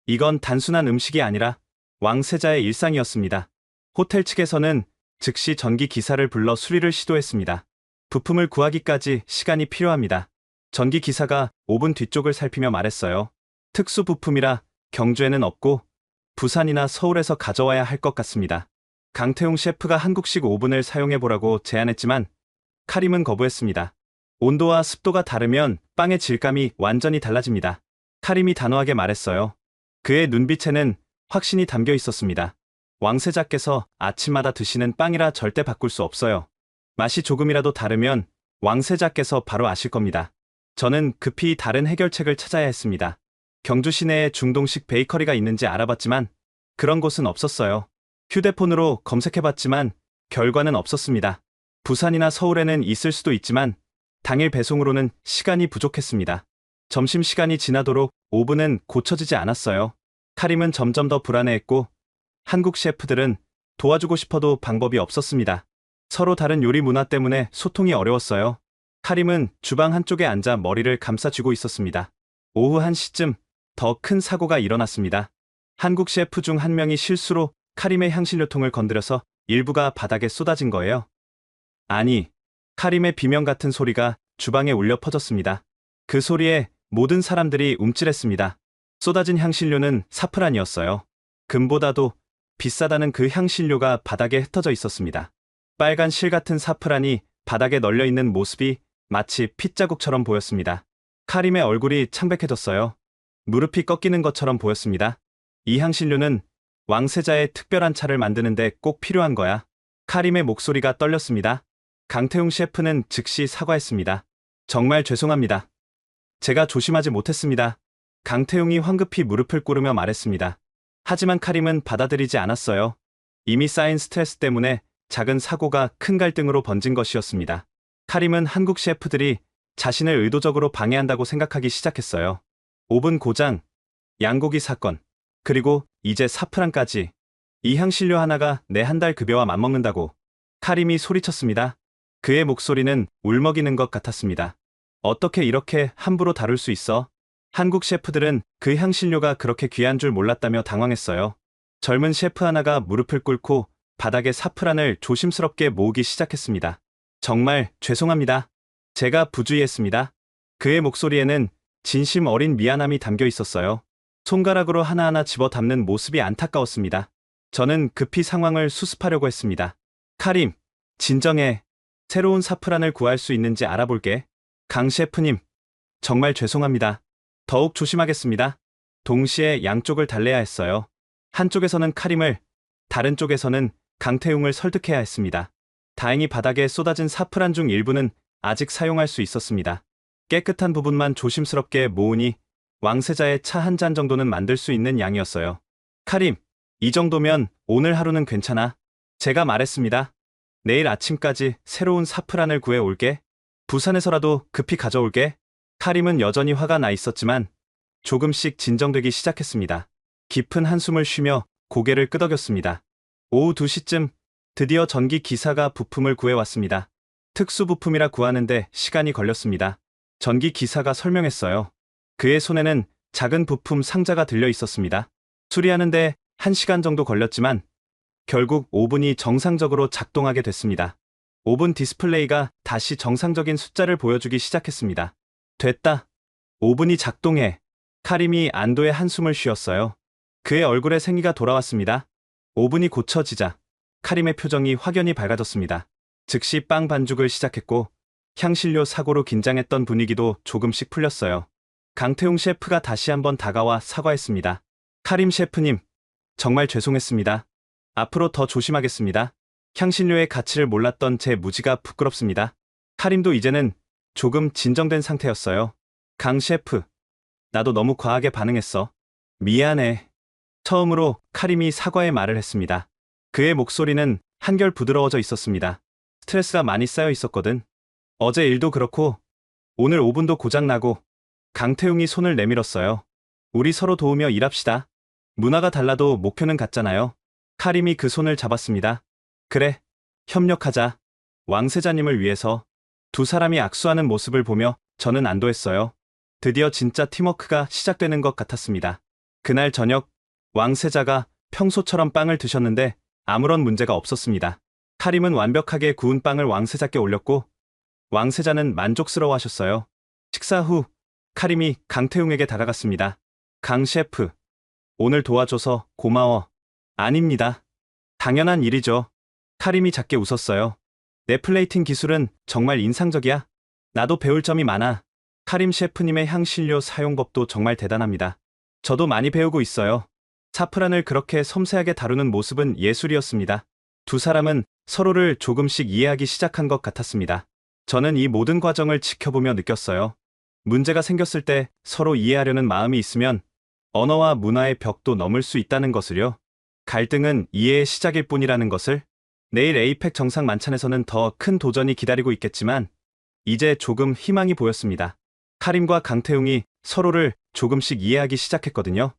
이건 단순한 음식이 아니라 왕세자의 일상이었습니다. 호텔 측에서는 즉시 전기 기사를 불러 수리를 시도했습니다. 부품을 구하기까지 시간이 필요합니다. 전기 기사가 오븐 뒤쪽을 살피며 말했어요. 특수 부품이라 경주에는 없고 부산이나 서울에서 가져와야 할 것 같습니다. 강태용 셰프가 한국식 오븐을 사용해보라고 제안했지만 카림은 거부했습니다. 온도와 습도가 다르면 빵의 질감이 완전히 달라집니다. 카림이 단호하게 말했어요. 그의 눈빛에는 확신이 담겨 있었습니다. 왕세자께서 아침마다 드시는 빵이라 절대 바꿀 수 없어요. 맛이 조금이라도 다르면 왕세자께서 바로 아실 겁니다. 저는 급히 다른 해결책을 찾아야 했습니다. 경주 시내에 중동식 베이커리가 있는지 알아봤지만 그런 곳은 없었어요. 휴대폰으로 검색해봤지만 결과는 없었습니다. 부산이나 서울에는 있을 수도 있지만 당일 배송으로는 시간이 부족했습니다. 점심시간이 지나도록 오븐은 고쳐지지 않았어요. 카림은 점점 더 불안해했고 한국 셰프들은 도와주고 싶어도 방법이 없었습니다. 서로 다른 요리 문화 때문에 소통이 어려웠어요. 카림은 주방 한쪽에 앉아 머리를 감싸쥐고 있었습니다. 오후 1시쯤 더 큰 사고가 일어났습니다. 한국 셰프 중 한 명이 실수로 카림의 향신료통을 건드려서 일부가 바닥에 쏟아진 거예요. 아니, 카림의 비명 같은 소리가 주방에 울려 퍼졌습니다. 그 소리에 모든 사람들이 움찔했습니다. 쏟아진 향신료는 사프란이었어요. 금보다도 비싸다는 그 향신료가 바닥에 흩어져 있었습니다. 빨간 실 같은 사프란이 바닥에 널려 있는 모습이 마치 핏자국처럼 보였습니다. 카림의 얼굴이 창백해졌어요. 무릎이 꺾이는 것처럼 보였습니다. 이 향신료는 왕세자의 특별한 차를 만드는데 꼭 필요한 거야. 카림의 목소리가 떨렸습니다. 강태웅 셰프는 즉시 사과했습니다. 정말 죄송합니다. 제가 조심하지 못했습니다. 강태웅이 황급히 무릎을 꿇으며 말했습니다. 하지만 카림은 받아들이지 않았어요. 이미 쌓인 스트레스 때문에 작은 사고가 큰 갈등으로 번진 것이었습니다. 카림은 한국 셰프들이 자신을 의도적으로 방해한다고 생각하기 시작했어요. 오븐 고장, 양고기 사건, 그리고 이제 사프란까지. 이 향신료 하나가 내 한 달 급여와 맞먹는다고. 카림이 소리쳤습니다. 그의 목소리는 울먹이는 것 같았습니다. 어떻게 이렇게 함부로 다룰 수 있어? 한국 셰프들은 그 향신료가 그렇게 귀한 줄 몰랐다며 당황했어요. 젊은 셰프 하나가 무릎을 꿇고 바닥에 사프란을 조심스럽게 모으기 시작했습니다. 정말 죄송합니다. 제가 부주의했습니다. 그의 목소리에는 진심 어린 미안함이 담겨 있었어요. 손가락으로 하나하나 집어 담는 모습이 안타까웠습니다. 저는 급히 상황을 수습하려고 했습니다. 카림, 진정해. 새로운 사프란을 구할 수 있는지 알아볼게. 강 셰프님, 정말 죄송합니다. 더욱 조심하겠습니다. 동시에 양쪽을 달래야 했어요. 한쪽에서는 카림을, 다른 쪽에서는 강태웅을 설득해야 했습니다. 다행히 바닥에 쏟아진 사프란 중 일부는 아직 사용할 수 있었습니다. 깨끗한 부분만 조심스럽게 모으니 왕세자의 차 한 잔 정도는 만들 수 있는 양이었어요. 카림, 이 정도면 오늘 하루는 괜찮아. 제가 말했습니다. 내일 아침까지 새로운 사프란을 구해 올게. 부산에서라도 급히 가져올게. 카림은 여전히 화가 나 있었지만 조금씩 진정되기 시작했습니다. 깊은 한숨을 쉬며 고개를 끄덕였습니다. 오후 2시쯤 드디어 전기 기사가 부품을 구해왔습니다. 특수 부품이라 구하는데 시간이 걸렸습니다. 전기 기사가 설명했어요. 그의 손에는 작은 부품 상자가 들려 있었습니다. 수리하는데 1시간 정도 걸렸지만 결국 오븐이 정상적으로 작동하게 됐습니다. 오븐 디스플레이가 다시 정상적인 숫자를 보여주기 시작했습니다. 됐다. 오븐이 작동해. 카림이 안도의 한숨을 쉬었어요. 그의 얼굴에 생기가 돌아왔습니다. 오븐이 고쳐지자 카림의 표정이 확연히 밝아졌습니다. 즉시 빵 반죽을 시작했고 향신료 사고로 긴장했던 분위기도 조금씩 풀렸어요. 강태웅 셰프가 다시 한번 다가와 사과했습니다. 카림 셰프님, 정말 죄송했습니다. 앞으로 더 조심하겠습니다. 향신료의 가치를 몰랐던 제 무지가 부끄럽습니다. 카림도 이제는 조금 진정된 상태였어요. 강 셰프, 나도 너무 과하게 반응했어. 미안해. 처음으로 카림이 사과의 말을 했습니다. 그의 목소리는 한결 부드러워져 있었습니다. 스트레스가 많이 쌓여 있었거든. 어제 일도 그렇고 오늘 오븐도 고장나고. 강태웅이 손을 내밀었어요. 우리 서로 도우며 일합시다. 문화가 달라도 목표는 같잖아요. 카림이 그 손을 잡았습니다. 그래, 협력하자. 왕세자님을 위해서. 두 사람이 악수하는 모습을 보며 저는 안도했어요. 드디어 진짜 팀워크가 시작되는 것 같았습니다. 그날 저녁, 왕세자가 평소처럼 빵을 드셨는데 아무런 문제가 없었습니다. 카림은 완벽하게 구운 빵을 왕세자께 올렸고 왕세자는 만족스러워하셨어요. 식사 후 카림이 강태웅에게 다가갔습니다. 강 셰프, 오늘 도와줘서 고마워. 아닙니다. 당연한 일이죠. 카림이 작게 웃었어요. 내 플레이팅 기술은 정말 인상적이야. 나도 배울 점이 많아. 카림 셰프님의 향신료 사용법도 정말 대단합니다. 저도 많이 배우고 있어요. 사프란을 그렇게 섬세하게 다루는 모습은 예술이었습니다. 두 사람은 서로를 조금씩 이해하기 시작한 것 같았습니다. 저는 이 모든 과정을 지켜보며 느꼈어요. 문제가 생겼을 때 서로 이해하려는 마음이 있으면 언어와 문화의 벽도 넘을 수 있다는 것을요. 갈등은 이해의 시작일 뿐이라는 것을. 내일 에이펙 정상 만찬에서는 더 큰 도전이 기다리고 있겠지만 이제 조금 희망이 보였습니다. 카림과 강태웅이 서로를 조금씩 이해하기 시작했거든요.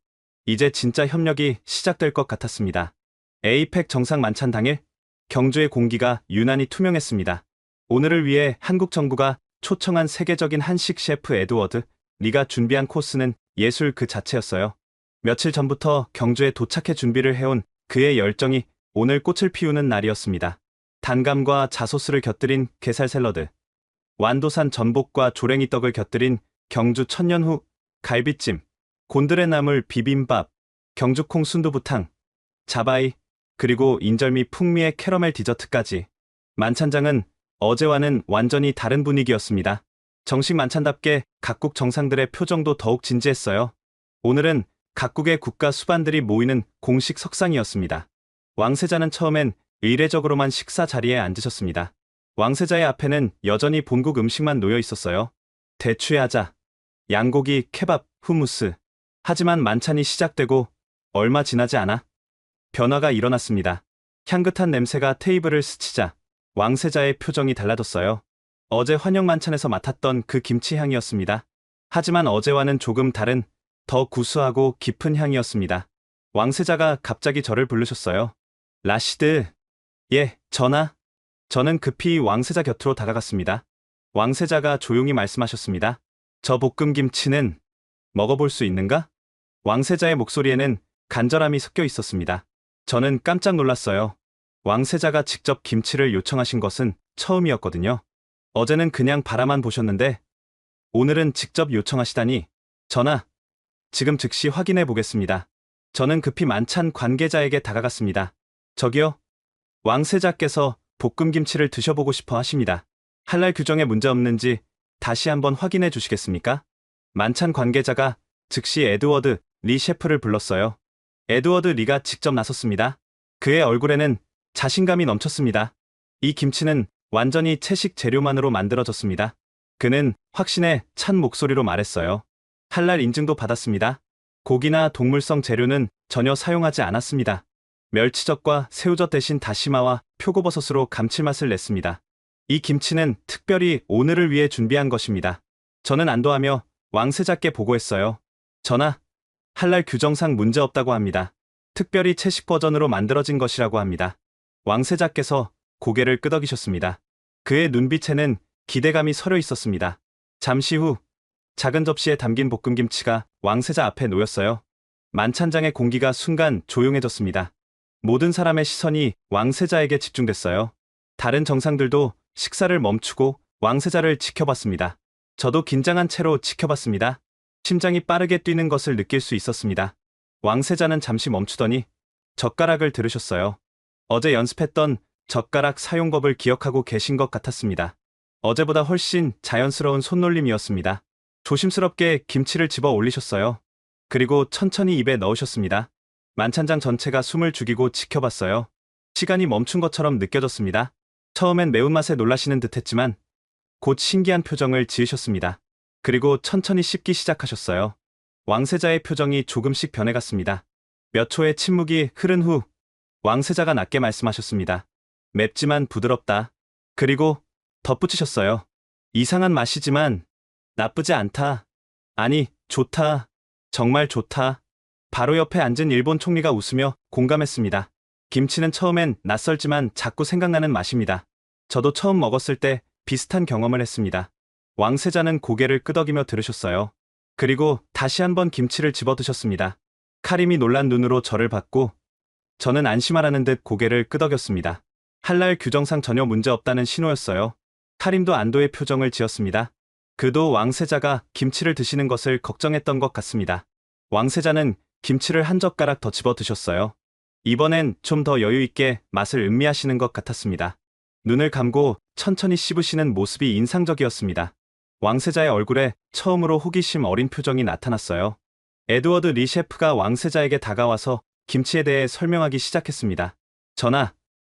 이제 진짜 협력이 시작될 것 같았습니다. 에이펙 정상 만찬 당일, 경주의 공기가 유난히 투명했습니다. 오늘을 위해 한국 정부가 초청한 세계적인 한식 셰프 에드워드 리가 준비한 코스는 예술 그 자체였어요. 며칠 전부터 경주에 도착해 준비를 해온 그의 열정이 오늘 꽃을 피우는 날이었습니다. 단감과 자소스를 곁들인 게살 샐러드, 완도산 전복과 조랭이 떡을 곁들인 경주 천년후 갈비찜, 곤드레 나물 비빔밥, 경주콩 순두부탕, 자바이, 그리고 인절미 풍미의 캐러멜 디저트까지. 만찬장은 어제와는 완전히 다른 분위기였습니다. 정식 만찬답게 각국 정상들의 표정도 더욱 진지했어요. 오늘은 각국의 국가 수반들이 모이는 공식 석상이었습니다. 왕세자는 처음엔 의례적으로만 식사 자리에 앉으셨습니다. 왕세자의 앞에는 여전히 본국 음식만 놓여 있었어요. 대추야자, 양고기, 케밥, 후무스. 하지만 만찬이 시작되고 얼마 지나지 않아 변화가 일어났습니다. 향긋한 냄새가 테이블을 스치자 왕세자의 표정이 달라졌어요. 어제 환영 만찬에서 맡았던 그 김치 향이었습니다. 하지만 어제와는 조금 다른 더 구수하고 깊은 향이었습니다. 왕세자가 갑자기 저를 부르셨어요. 라시드. 예, 전하. 저는 급히 왕세자 곁으로 다가갔습니다. 왕세자가 조용히 말씀하셨습니다. 저 볶음김치는 먹어볼 수 있는가? 왕세자의 목소리에는 간절함이 섞여 있었습니다. 저는 깜짝 놀랐어요. 왕세자가 직접 김치를 요청하신 것은 처음이었거든요. 어제는 그냥 바라만 보셨는데 오늘은 직접 요청하시다니. 전하, 지금 즉시 확인해 보겠습니다. 저는 급히 만찬 관계자에게 다가갔습니다. 저기요. 왕세자께서 볶음김치를 드셔보고 싶어 하십니다. 할랄 규정에 문제 없는지 다시 한번 확인해 주시겠습니까? 만찬 관계자가 즉시 에드워드 리 셰프를 불렀어요. 에드워드 리가 직접 나섰습니다. 그의 얼굴에는 자신감이 넘쳤습니다. 이 김치는 완전히 채식 재료만으로 만들어졌습니다. 그는 확신에 찬 목소리로 말했어요. 할랄 인증도 받았습니다. 고기나 동물성 재료는 전혀 사용하지 않았습니다. 멸치젓과 새우젓 대신 다시마와 표고버섯으로 감칠맛을 냈습니다. 이 김치는 특별히 오늘을 위해 준비한 것입니다. 저는 안도하며 왕세자께 보고했어요. 전하, 할랄 규정상 문제없다고 합니다. 특별히 채식 버전으로 만들어진 것이라고 합니다. 왕세자께서 고개를 끄덕이셨습니다. 그의 눈빛에는 기대감이 서려 있었습니다. 잠시 후 작은 접시에 담긴 볶음김치가 왕세자 앞에 놓였어요. 만찬장의 공기가 순간 조용해졌습니다. 모든 사람의 시선이 왕세자에게 집중됐어요. 다른 정상들도 식사를 멈추고 왕세자를 지켜봤습니다. 저도 긴장한 채로 지켜봤습니다. 심장이 빠르게 뛰는 것을 느낄 수 있었습니다. 왕세자는 잠시 멈추더니 젓가락을 들으셨어요. 어제 연습했던 젓가락 사용법을 기억하고 계신 것 같았습니다. 어제보다 훨씬 자연스러운 손놀림이었습니다. 조심스럽게 김치를 집어 올리셨어요. 그리고 천천히 입에 넣으셨습니다. 만찬장 전체가 숨을 죽이고 지켜봤어요. 시간이 멈춘 것처럼 느껴졌습니다. 처음엔 매운맛에 놀라시는 듯했지만 곧 신기한 표정을 지으셨습니다. 그리고 천천히 씹기 시작하셨어요. 왕세자의 표정이 조금씩 변해갔습니다. 몇 초의 침묵이 흐른 후 왕세자가 낮게 말씀하셨습니다. 맵지만 부드럽다. 그리고 덧붙이셨어요. 이상한 맛이지만 나쁘지 않다. 아니, 좋다. 정말 좋다. 바로 옆에 앉은 일본 총리가 웃으며 공감했습니다. 김치는 처음엔 낯설지만 자꾸 생각나는 맛입니다. 저도 처음 먹었을 때 비슷한 경험을 했습니다. 왕세자는 고개를 끄덕이며 들으셨어요. 그리고 다시 한번 김치를 집어 드셨습니다. 카림이 놀란 눈으로 저를 봤고 저는 안심하라는 듯 고개를 끄덕였습니다. 할랄 규정상 전혀 문제없다는 신호였어요. 카림도 안도의 표정을 지었습니다. 그도 왕세자가 김치를 드시는 것을 걱정했던 것 같습니다. 왕세자는 김치를 한 젓가락 더 집어 드셨어요. 이번엔 좀 더 여유 있게 맛을 음미하시는 것 같았습니다. 눈을 감고 천천히 씹으시는 모습이 인상적이었습니다. 왕세자의 얼굴에 처음으로 호기심 어린 표정이 나타났어요. 에드워드 리 셰프가 왕세자에게 다가와서 김치에 대해 설명하기 시작했습니다. 전하,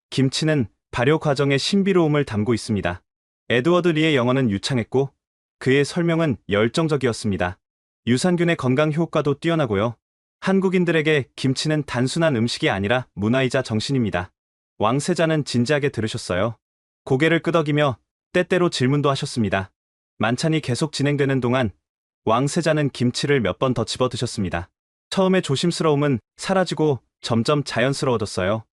김치는 발효 과정의 신비로움을 담고 있습니다. 에드워드 리의 영어는 유창했고 그의 설명은 열정적이었습니다. 유산균의 건강 효과도 뛰어나고요. 한국인들에게 김치는 단순한 음식이 아니라 문화이자 정신입니다. 왕세자는 진지하게 들으셨어요. 고개를 끄덕이며 때때로 질문도 하셨습니다. 만찬이 계속 진행되는 동안 왕세자는 김치를 몇 번 더 집어 드셨습니다. 처음에 조심스러움은 사라지고 점점 자연스러워졌어요.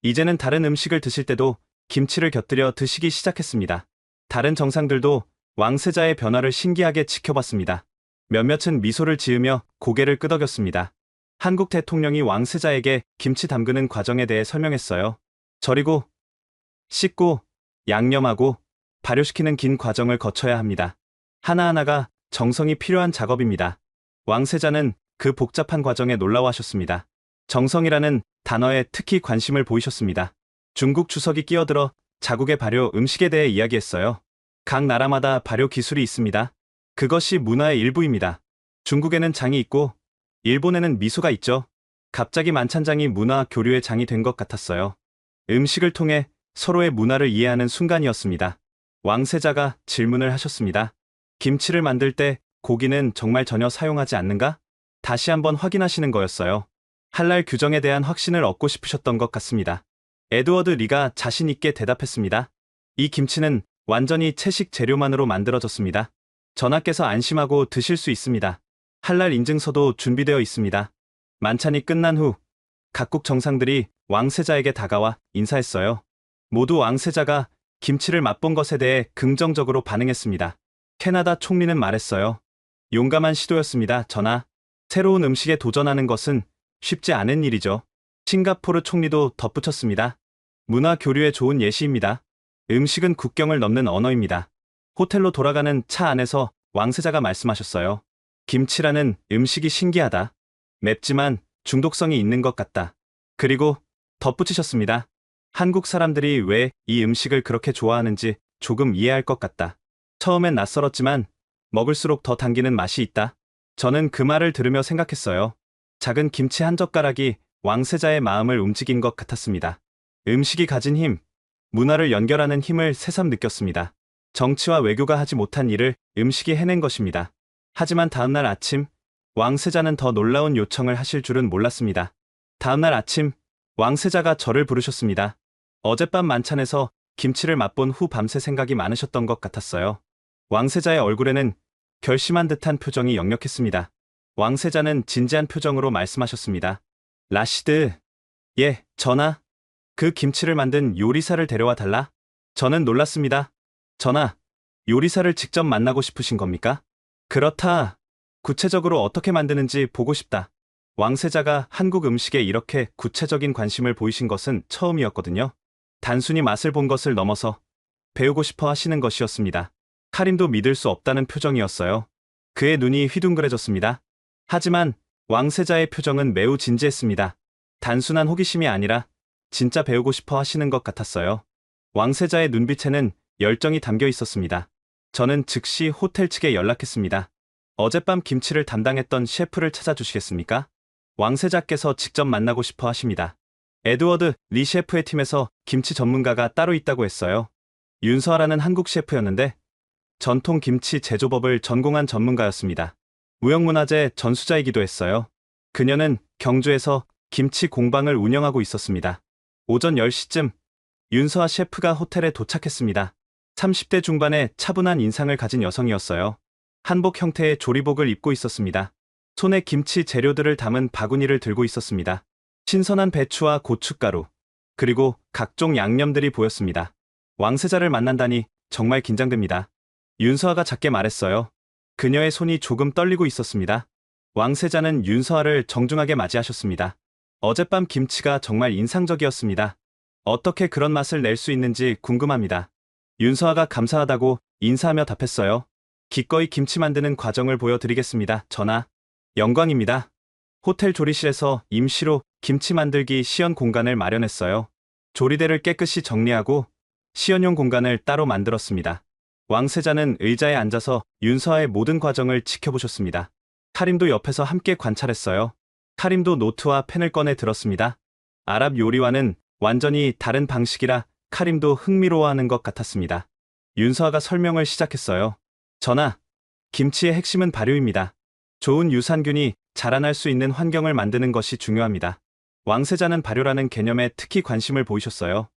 이제는 다른 음식을 드실 때도 김치를 곁들여 드시기 시작했습니다. 다른 정상들도 왕세자의 변화를 신기하게 지켜봤습니다. 몇몇은 미소를 지으며 고개를 끄덕였습니다. 한국 대통령이 왕세자에게 김치 담그는 과정에 대해 설명했어요. 절이고, 씻고, 양념하고, 발효시키는 긴 과정을 거쳐야 합니다. 하나하나가 정성이 필요한 작업입니다. 왕세자는 그 복잡한 과정에 놀라워하셨습니다. 정성이라는 단어에 특히 관심을 보이셨습니다. 중국 주석이 끼어들어 자국의 발효 음식에 대해 이야기했어요. 각 나라마다 발효 기술이 있습니다. 그것이 문화의 일부입니다. 중국에는 장이 있고 일본에는 미소가 있죠. 갑자기 만찬장이 문화 교류의 장이 된 것 같았어요. 음식을 통해 서로의 문화를 이해하는 순간이었습니다. 왕세자가 질문을 하셨습니다. 김치를 만들 때 고기는 정말 전혀 사용하지 않는가? 다시 한번 확인하시는 거였어요. 할랄 규정에 대한 확신을 얻고 싶으셨던 것 같습니다. 에드워드 리가 자신 있게 대답했습니다. 이 김치는 완전히 채식 재료만으로 만들어졌습니다. 전하께서 안심하고 드실 수 있습니다. 할랄 인증서도 준비되어 있습니다. 만찬이 끝난 후 각국 정상들이 왕세자에게 다가와 인사했어요. 모두 왕세자가 김치를 맛본 것에 대해 긍정적으로 반응했습니다. 캐나다 총리는 말했어요. 용감한 시도였습니다, 전하. 새로운 음식에 도전하는 것은 쉽지 않은 일이죠. 싱가포르 총리도 덧붙였습니다. 문화 교류에 좋은 예시입니다. 음식은 국경을 넘는 언어입니다. 호텔로 돌아가는 차 안에서 왕세자가 말씀하셨어요. 김치라는 음식이 신기하다. 맵지만 중독성이 있는 것 같다. 그리고 덧붙이셨습니다. 한국 사람들이 왜 이 음식을 그렇게 좋아하는지 조금 이해할 것 같다. 처음엔 낯설었지만 먹을수록 더 당기는 맛이 있다. 저는 그 말을 들으며 생각했어요. 작은 김치 한 젓가락이 왕세자의 마음을 움직인 것 같았습니다. 음식이 가진 힘, 문화를 연결하는 힘을 새삼 느꼈습니다. 정치와 외교가 하지 못한 일을 음식이 해낸 것입니다. 하지만 다음날 아침, 왕세자는 더 놀라운 요청을 하실 줄은 몰랐습니다. 다음날 아침, 왕세자가 저를 부르셨습니다. 어젯밤 만찬에서 김치를 맛본 후 밤새 생각이 많으셨던 것 같았어요. 왕세자의 얼굴에는 결심한 듯한 표정이 역력했습니다. 왕세자는 진지한 표정으로 말씀하셨습니다. 라시드, 예, 전하. 그 김치를 만든 요리사를 데려와 달라? 저는 놀랐습니다. 전하, 요리사를 직접 만나고 싶으신 겁니까? 그렇다. 구체적으로 어떻게 만드는지 보고 싶다. 왕세자가 한국 음식에 이렇게 구체적인 관심을 보이신 것은 처음이었거든요. 단순히 맛을 본 것을 넘어서 배우고 싶어 하시는 것이었습니다. 카림도 믿을 수 없다는 표정이었어요. 그의 눈이 휘둥그레졌습니다. 하지만 왕세자의 표정은 매우 진지했습니다. 단순한 호기심이 아니라 진짜 배우고 싶어 하시는 것 같았어요. 왕세자의 눈빛에는 열정이 담겨 있었습니다. 저는 즉시 호텔 측에 연락했습니다. 어젯밤 김치를 담당했던 셰프를 찾아주시겠습니까? 왕세자께서 직접 만나고 싶어 하십니다. 에드워드 리 셰프의 팀에서 김치 전문가가 따로 있다고 했어요. 윤서아라는 한국 셰프였는데 전통 김치 제조법을 전공한 전문가였습니다. 무형문화재 전수자이기도 했어요. 그녀는 경주에서 김치 공방을 운영하고 있었습니다. 오전 10시쯤 윤서아 셰프가 호텔에 도착했습니다. 30대 중반의 차분한 인상을 가진 여성이었어요. 한복 형태의 조리복을 입고 있었습니다. 손에 김치 재료들을 담은 바구니를 들고 있었습니다. 신선한 배추와 고춧가루, 그리고 각종 양념들이 보였습니다. 왕세자를 만난다니 정말 긴장됩니다. 윤서아가 작게 말했어요. 그녀의 손이 조금 떨리고 있었습니다. 왕세자는 윤서아를 정중하게 맞이하셨습니다. 어젯밤 김치가 정말 인상적이었습니다. 어떻게 그런 맛을 낼 수 있는지 궁금합니다. 윤서아가 감사하다고 인사하며 답했어요. 기꺼이 김치 만드는 과정을 보여드리겠습니다, 전하. 영광입니다. 호텔 조리실에서 임시로 김치 만들기 시연 공간을 마련했어요. 조리대를 깨끗이 정리하고 시연용 공간을 따로 만들었습니다. 왕세자는 의자에 앉아서 윤서아의 모든 과정을 지켜보셨습니다. 카림도 옆에서 함께 관찰했어요. 카림도 노트와 펜을 꺼내 들었습니다. 아랍 요리와는 완전히 다른 방식이라 카림도 흥미로워하는 것 같았습니다. 윤서아가 설명을 시작했어요. 전하, 김치의 핵심은 발효입니다. 좋은 유산균이 자라날 수 있는 환경을 만드는 것이 중요합니다. 왕세자는 발효라는 개념에 특히 관심을 보이셨어요.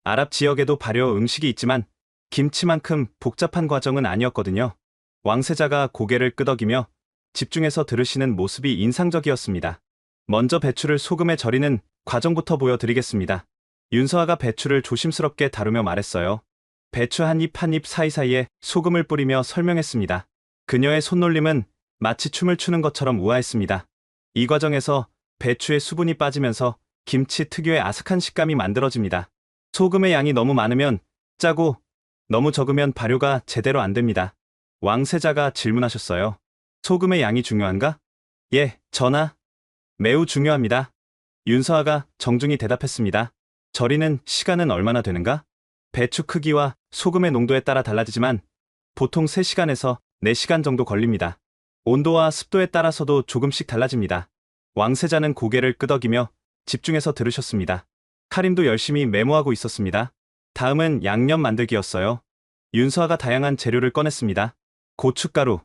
아랍 지역에도 발효 음식이 있지만 김치만큼 복잡한 과정은 아니었거든요. 왕세자가 고개를 끄덕이며 집중해서 들으시는 모습이 인상적이었습니다. 먼저 배추를 소금에 절이는 과정부터 보여드리겠습니다. 윤서아가 배추를 조심스럽게 다루며 말했어요. 배추 한 입 한 입 사이사이에 소금을 뿌리며 설명했습니다. 그녀의 손놀림은 마치 춤을 추는 것처럼 우아했습니다. 이 과정에서 배추의 수분이 빠지면서 김치 특유의 아삭한 식감이 만들어집니다. 소금의 양이 너무 많으면 짜고 너무 적으면 발효가 제대로 안 됩니다. 왕세자가 질문하셨어요. 소금의 양이 중요한가? 예, 전하. 매우 중요합니다. 윤서아가 정중히 대답했습니다. 절이는 시간은 얼마나 되는가? 배추 크기와 소금의 농도에 따라 달라지지만 보통 3시간에서 4시간 정도 걸립니다. 온도와 습도에 따라서도 조금씩 달라집니다. 왕세자는 고개를 끄덕이며 집중해서 들으셨습니다. 카림도 열심히 메모하고 있었습니다. 다음은 양념 만들기였어요. 윤서아가 다양한 재료를 꺼냈습니다. 고춧가루,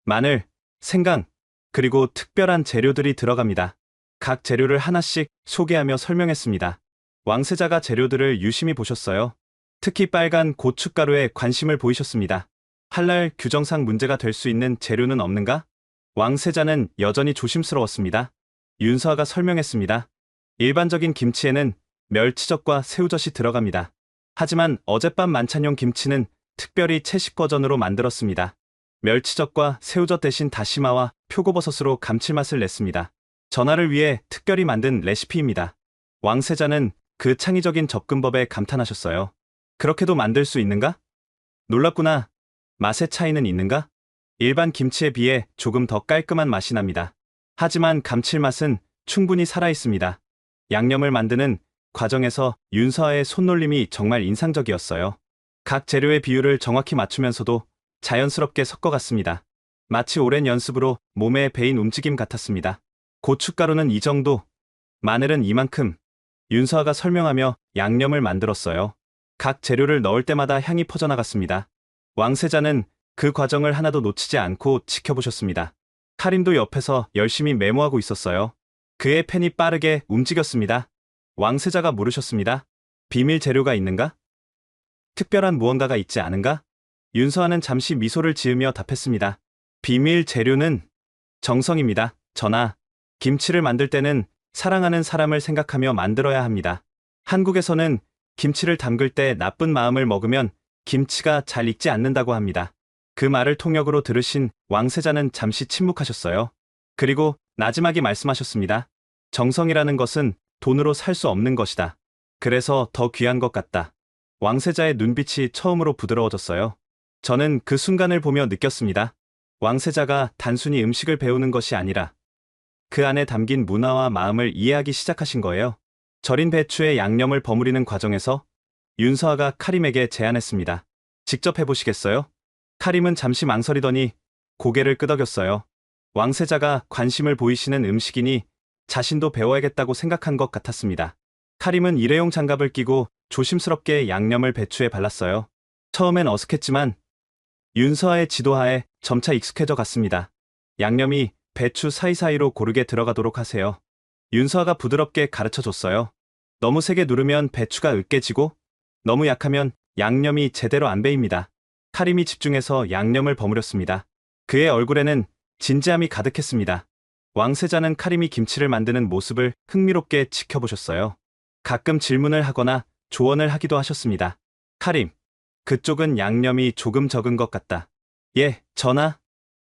마늘, 생강, 그리고 특별한 재료들이 들어갑니다. 각 재료를 하나씩 소개하며 설명했습니다. 왕세자가 재료들을 유심히 보셨어요. 특히 빨간 고춧가루에 관심을 보이셨습니다. 할랄 규정상 문제가 될 수 있는 재료는 없는가? 왕세자는 여전히 조심스러웠습니다. 윤서아가 설명했습니다. 일반적인 김치에는 멸치젓과 새우젓이 들어갑니다. 하지만 어젯밤 만찬용 김치는 특별히 채식 버전으로 만들었습니다. 멸치젓과 새우젓 대신 다시마와 표고버섯으로 감칠맛을 냈습니다. 전하를 위해 특별히 만든 레시피입니다. 왕세자는 그 창의적인 접근법에 감탄하셨어요. 그렇게도 만들 수 있는가? 놀랍구나. 맛의 차이는 있는가? 일반 김치에 비해 조금 더 깔끔한 맛이 납니다. 하지만 감칠맛은 충분히 살아있습니다. 양념을 만드는 과정에서 윤서아의 손놀림이 정말 인상적이었어요. 각 재료의 비율을 정확히 맞추면서도 자연스럽게 섞어갔습니다. 마치 오랜 연습으로 몸에 배인 움직임 같았습니다. 고춧가루는 이 정도, 마늘은 이만큼. 윤서아가 설명하며 양념을 만들었어요. 각 재료를 넣을 때마다 향이 퍼져나갔습니다. 왕세자는 그 과정을 하나도 놓치지 않고 지켜보셨습니다. 카림도 옆에서 열심히 메모하고 있었어요. 그의 펜이 빠르게 움직였습니다. 왕세자가 물으셨습니다. 비밀 재료가 있는가? 특별한 무언가가 있지 않은가? 윤서아는 잠시 미소를 지으며 답했습니다. 비밀 재료는 정성입니다. 전하, 김치를 만들 때는 사랑하는 사람을 생각하며 만들어야 합니다. 한국에서는 김치를 담글 때 나쁜 마음을 먹으면 김치가 잘 익지 않는다고 합니다. 그 말을 통역으로 들으신 왕세자는 잠시 침묵하셨어요. 그리고 나지막이 말씀하셨습니다. 정성이라는 것은 돈으로 살 수 없는 것이다. 그래서 더 귀한 것 같다. 왕세자의 눈빛이 처음으로 부드러워졌어요. 저는 그 순간을 보며 느꼈습니다. 왕세자가 단순히 음식을 배우는 것이 아니라 그 안에 담긴 문화와 마음을 이해하기 시작하신 거예요. 절인 배추에 양념을 버무리는 과정에서 윤서아가 카림에게 제안했습니다. 직접 해보시겠어요? 카림은 잠시 망설이더니 고개를 끄덕였어요. 왕세자가 관심을 보이시는 음식이니 자신도 배워야겠다고 생각한 것 같았습니다. 카림은 일회용 장갑을 끼고 조심스럽게 양념을 배추에 발랐어요. 처음엔 어색했지만 윤서아의 지도하에 점차 익숙해져 갔습니다. 양념이 배추 사이사이로 고르게 들어가도록 하세요. 윤서아가 부드럽게 가르쳐줬어요. 너무 세게 누르면 배추가 으깨지고 너무 약하면 양념이 제대로 안 배입니다. 카림이 집중해서 양념을 버무렸습니다. 그의 얼굴에는 진지함이 가득했습니다. 왕세자는 카림이 김치를 만드는 모습을 흥미롭게 지켜보셨어요. 가끔 질문을 하거나 조언을 하기도 하셨습니다. 카림, 그쪽은 양념이 조금 적은 것 같다. 예, 전하.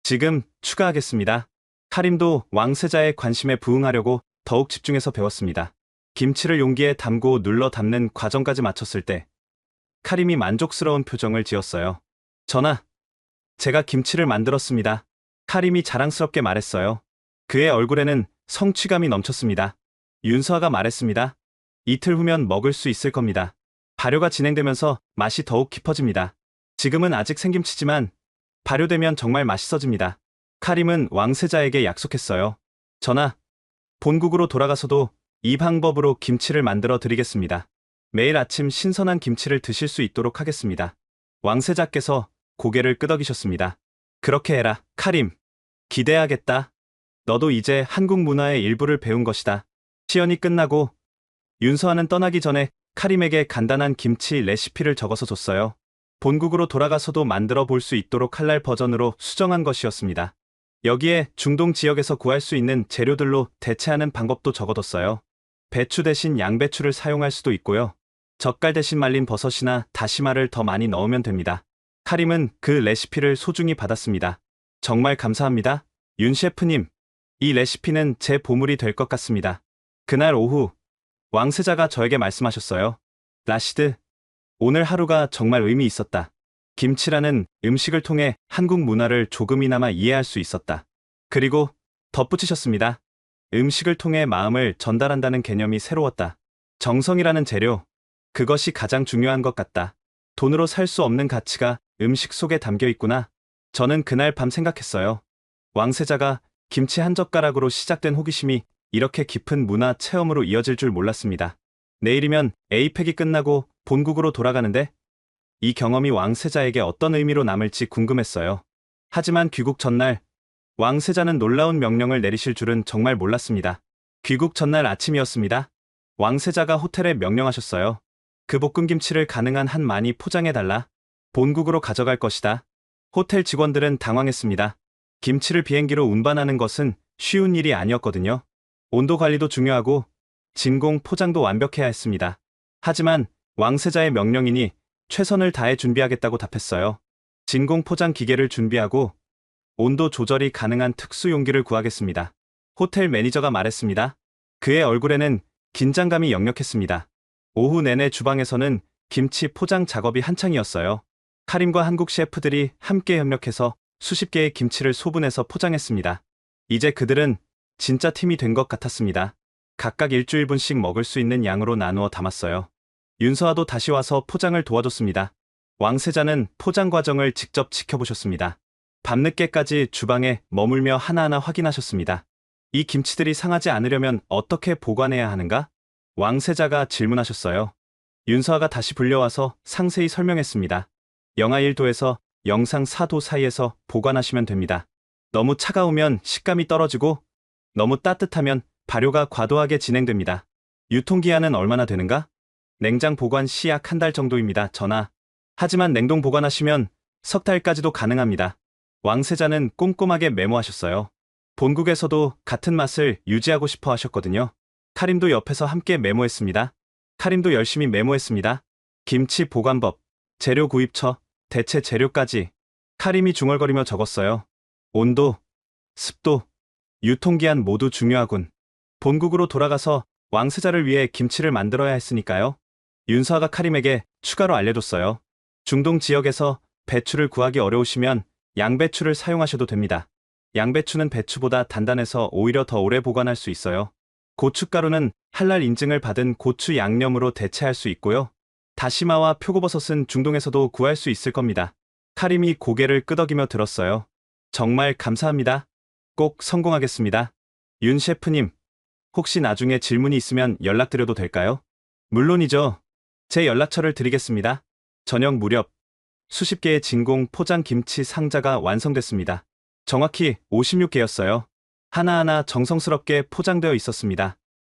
지금 추가하겠습니다. 카림도 왕세자의 관심에 부응하려고 더욱 집중해서 배웠습니다. 김치를 용기에 담고 눌러 담는 과정까지 마쳤을 때 카림이 만족스러운 표정을 지었어요. 전하, 제가 김치를 만들었습니다. 카림이 자랑스럽게 말했어요. 그의 얼굴에는 성취감이 넘쳤습니다. 윤서아가 말했습니다. 이틀 후면 먹을 수 있을 겁니다. 발효가 진행되면서 맛이 더욱 깊어집니다. 지금은 아직 생김치지만 발효되면 정말 맛있어집니다. 카림은 왕세자에게 약속했어요. 전하, 본국으로 돌아가서도 이 방법으로 김치를 만들어 드리겠습니다. 매일 아침 신선한 김치를 드실 수 있도록 하겠습니다. 왕세자께서 고개를 끄덕이셨습니다. 그렇게 해라, 카림. 기대하겠다. 너도 이제 한국 문화의 일부를 배운 것이다. 시연이 끝나고 윤서아는 떠나기 전에 카림에게 간단한 김치 레시피를 적어서 줬어요. 본국으로 돌아가서도 만들어 볼 수 있도록 할랄 버전으로 수정한 것이었습니다. 여기에 중동 지역에서 구할 수 있는 재료들로 대체하는 방법도 적어뒀어요. 배추 대신 양배추를 사용할 수도 있고요. 젓갈 대신 말린 버섯이나 다시마를 더 많이 넣으면 됩니다. 카림은 그 레시피를 소중히 받았습니다. 정말 감사합니다. 윤 셰프님, 이 레시피는 제 보물이 될 것 같습니다. 그날 오후, 왕세자가 저에게 말씀하셨어요. 라시드, 오늘 하루가 정말 의미 있었다. 김치라는 음식을 통해 한국 문화를 조금이나마 이해할 수 있었다. 그리고 덧붙이셨습니다. 음식을 통해 마음을 전달한다는 개념이 새로웠다. 정성이라는 재료, 그것이 가장 중요한 것 같다. 돈으로 살 수 없는 가치가 음식 속에 담겨 있구나. 저는 그날 밤 생각했어요. 왕세자가 김치 한 젓가락으로 시작된 호기심이 이렇게 깊은 문화 체험으로 이어질 줄 몰랐습니다. 내일이면 에이펙이 끝나고 본국으로 돌아가는데 이 경험이 왕세자에게 어떤 의미로 남을지 궁금했어요. 하지만 귀국 전날, 왕세자는 놀라운 명령을 내리실 줄은 정말 몰랐습니다. 귀국 전날 아침이었습니다. 왕세자가 호텔에 명령하셨어요. 그 볶음김치를 가능한 한 많이 포장해달라. 본국으로 가져갈 것이다. 호텔 직원들은 당황했습니다. 김치를 비행기로 운반하는 것은 쉬운 일이 아니었거든요. 온도 관리도 중요하고 진공 포장도 완벽해야 했습니다. 하지만 왕세자의 명령이니 최선을 다해 준비하겠다고 답했어요. 진공 포장 기계를 준비하고 온도 조절이 가능한 특수 용기를 구하겠습니다. 호텔 매니저가 말했습니다. 그의 얼굴에는 긴장감이 역력했습니다. 오후 내내 주방에서는 김치 포장 작업이 한창이었어요. 카림과 한국 셰프들이 함께 협력해서 수십 개의 김치를 소분해서 포장했습니다. 이제 그들은 진짜 팀이 된 것 같았습니다. 각각 일주일분씩 먹을 수 있는 양으로 나누어 담았어요. 윤서아도 다시 와서 포장을 도와줬습니다. 왕세자는 포장 과정을 직접 지켜보셨습니다. 밤늦게까지 주방에 머물며 하나하나 확인하셨습니다. 이 김치들이 상하지 않으려면 어떻게 보관해야 하는가? 왕세자가 질문하셨어요. 윤서아가 다시 불려와서 상세히 설명했습니다. 영하 1도에서 영상 4도 사이에서 보관하시면 됩니다. 너무 차가우면 식감이 떨어지고 너무 따뜻하면 발효가 과도하게 진행됩니다. 유통기한은 얼마나 되는가? 냉장 보관 시 약 한 달 정도입니다. 전하. 하지만 냉동 보관하시면 석 달까지도 가능합니다. 왕세자는 꼼꼼하게 메모하셨어요. 본국에서도 같은 맛을 유지하고 싶어 하셨거든요. 카림도 옆에서 함께 메모했습니다. 카림도 열심히 메모했습니다. 김치 보관법, 재료 구입처, 대체 재료까지 카림이 중얼거리며 적었어요. 온도, 습도, 유통기한 모두 중요하군. 본국으로 돌아가서 왕세자를 위해 김치를 만들어야 했으니까요. 윤서아가 카림에게 추가로 알려줬어요. 중동 지역에서 배추를 구하기 어려우시면 양배추를 사용하셔도 됩니다. 양배추는 배추보다 단단해서 오히려 더 오래 보관할 수 있어요. 고춧가루는 할랄 인증을 받은 고추 양념으로 대체할 수 있고요. 다시마와 표고버섯은 중동에서도 구할 수 있을 겁니다. 카림이 고개를 끄덕이며 들었어요. 정말 감사합니다. 꼭 성공하겠습니다. 윤 셰프님, 혹시 나중에 질문이 있으면 연락드려도 될까요? 물론이죠. 제 연락처를 드리겠습니다. 저녁 무렵 수십 개의 진공 포장 김치 상자가 완성됐습니다. 정확히 56개였어요. 하나하나 정성스럽게 포장되어 있었습니다.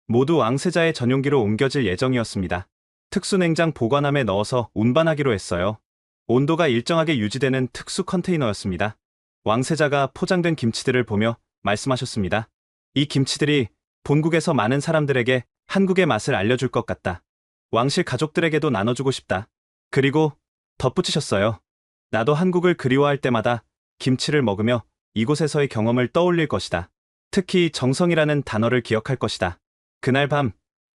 모두 왕세자의 전용기로 옮겨질 예정이었습니다. 특수냉장 보관함에 넣어서 운반하기로 했어요. 온도가 일정하게 유지되는 특수 컨테이너였습니다. 왕세자가 포장된 김치들을 보며 말씀하셨습니다. 이 김치들이 본국에서 많은 사람들에게 한국의 맛을 알려줄 것 같다. 왕실 가족들에게도 나눠주고 싶다. 그리고 덧붙이셨어요. 나도 한국을 그리워할 때마다 김치를 먹으며 이곳에서의 경험을 떠올릴 것이다. 특히 정성이라는 단어를 기억할 것이다. 그날 밤,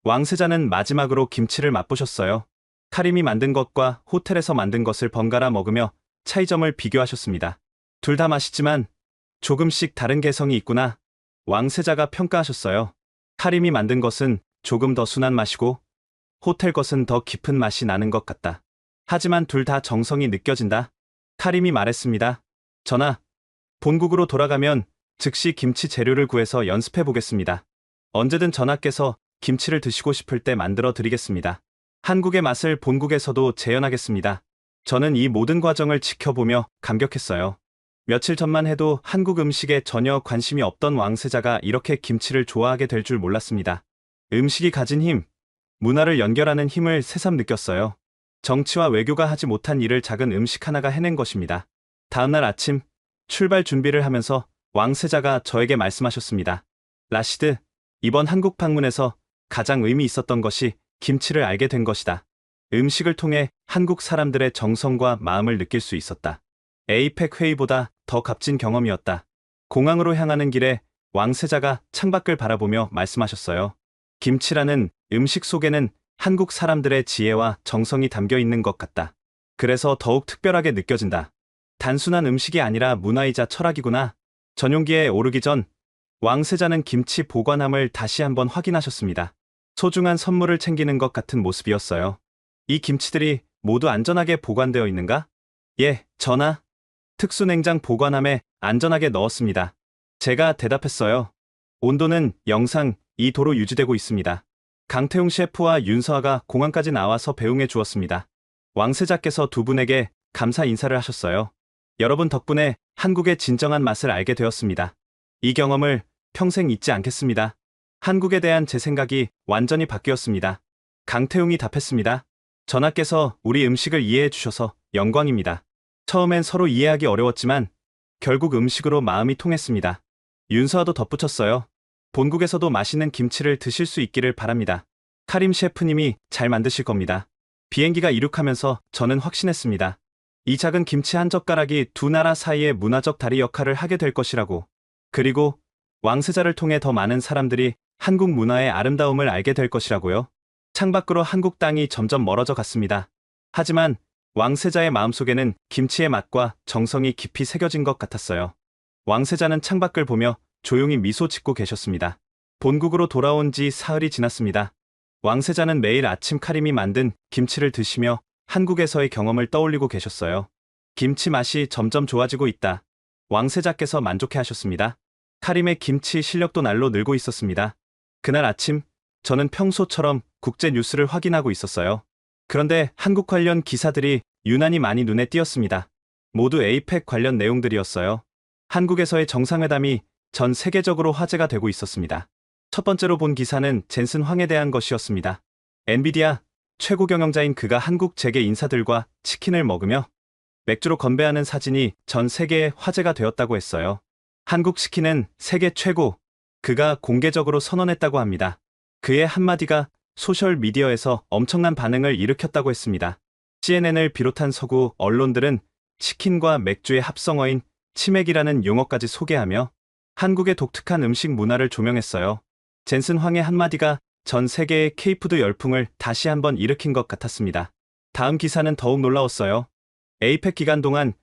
왕세자는 마지막으로 김치를 맛보셨어요. 카림이 만든 것과 호텔에서 만든 것을 번갈아 먹으며 차이점을 비교하셨습니다. 둘 다 맛있지만 조금씩 다른 개성이 있구나. 왕세자가 평가하셨어요. 카림이 만든 것은 조금 더 순한 맛이고 호텔 것은 더 깊은 맛이 나는 것 같다. 하지만 둘 다 정성이 느껴진다. 카림이 말했습니다. 전하, 본국으로 돌아가면 즉시 김치 재료를 구해서 연습해 보겠습니다. 언제든 전하께서 김치를 드시고 싶을 때 만들어 드리겠습니다. 한국의 맛을 본국에서도 재현하겠습니다. 저는 이 모든 과정을 지켜보며 감격했어요. 며칠 전만 해도 한국 음식에 전혀 관심이 없던 왕세자가 이렇게 김치를 좋아하게 될 줄 몰랐습니다. 음식이 가진 힘, 문화를 연결하는 힘을 새삼 느꼈어요. 정치와 외교가 하지 못한 일을 작은 음식 하나가 해낸 것입니다. 다음날 아침, 출발 준비를 하면서 왕세자가 저에게 말씀하셨습니다. 라시드, 이번 한국 방문에서 가장 의미 있었던 것이 김치를 알게 된 것이다. 음식을 통해 한국 사람들의 정성과 마음을 느낄 수 있었다. 에이펙 회의보다 더 값진 경험이었다. 공항으로 향하는 길에 왕세자가 창밖을 바라보며 말씀하셨어요. 김치라는 음식 속에는 한국 사람들의 지혜와 정성이 담겨 있는 것 같다. 그래서 더욱 특별하게 느껴진다. 단순한 음식이 아니라 문화이자 철학이구나. 전용기에 오르기 전 왕세자는 김치 보관함을 다시 한번 확인하셨습니다. 소중한 선물을 챙기는 것 같은 모습이었어요. 이 김치들이 모두 안전하게 보관되어 있는가? 예, 전하. 특수냉장 보관함에 안전하게 넣었습니다. 제가 대답했어요. 온도는 영상 2도로 유지되고 있습니다. 강태웅 셰프와 윤서아가 공항까지 나와서 배웅해 주었습니다. 왕세자께서 두 분에게 감사 인사를 하셨어요. 여러분 덕분에 한국의 진정한 맛을 알게 되었습니다. 이 경험을 평생 잊지 않겠습니다. 한국에 대한 제 생각이 완전히 바뀌었습니다. 강태웅이 답했습니다. 전하께서 우리 음식을 이해해 주셔서 영광입니다. 처음엔 서로 이해하기 어려웠지만 결국 음식으로 마음이 통했습니다. 윤서아도 덧붙였어요. 본국에서도 맛있는 김치를 드실 수 있기를 바랍니다. 카림 셰프님이 잘 만드실 겁니다. 비행기가 이륙하면서 저는 확신했습니다. 이 작은 김치 한 젓가락이 두 나라 사이의 문화적 다리 역할을 하게 될 것이라고. 그리고 왕세자를 통해 더 많은 사람들이 한국 문화의 아름다움을 알게 될 것이라고요. 창밖으로 한국 땅이 점점 멀어져 갔습니다. 하지만 왕세자의 마음속에는 김치의 맛과 정성이 깊이 새겨진 것 같았어요. 왕세자는 창밖을 보며 조용히 미소 짓고 계셨습니다. 본국으로 돌아온 지 사흘이 지났습니다. 왕세자는 매일 아침 카림이 만든 김치를 드시며 한국에서의 경험을 떠올리고 계셨어요. 김치 맛이 점점 좋아지고 있다. 왕세자께서 만족해 하셨습니다. 카림의 김치 실력도 날로 늘고 있었습니다. 그날 아침, 저는 평소처럼 국제 뉴스를 확인하고 있었어요. 그런데 한국 관련 기사들이 유난히 많이 눈에 띄었습니다. 모두 에이펙 관련 내용들이었어요. 한국에서의 정상회담이 전 세계적으로 화제가 되고 있었습니다. 첫 번째로 본 기사는 젠슨 황에 대한 것이었습니다. 엔비디아 최고 경영자인 그가 한국 재계 인사들과 치킨을 먹으며 맥주로 건배하는 사진이 전 세계에 화제가 되었다고 했어요. 한국 치킨은 세계 최고, 그가 공개적으로 선언했다고 합니다. 그의 한마디가 소셜미디어에서 엄청난 반응을 일으켰다고 했습니다. CNN을 비롯한 서구 언론들은 치킨과 맥주의 합성어인 치맥이라는 용어까지 소개하며 한국의 독특한 음식 문화를 조명했어요. 젠슨 황의 한마디가 전 세계의 K푸드 열풍을 다시 한번 일으킨 것 같았습니다. 다음 기사는 더욱 놀라웠어요. 에이펙 기간 동안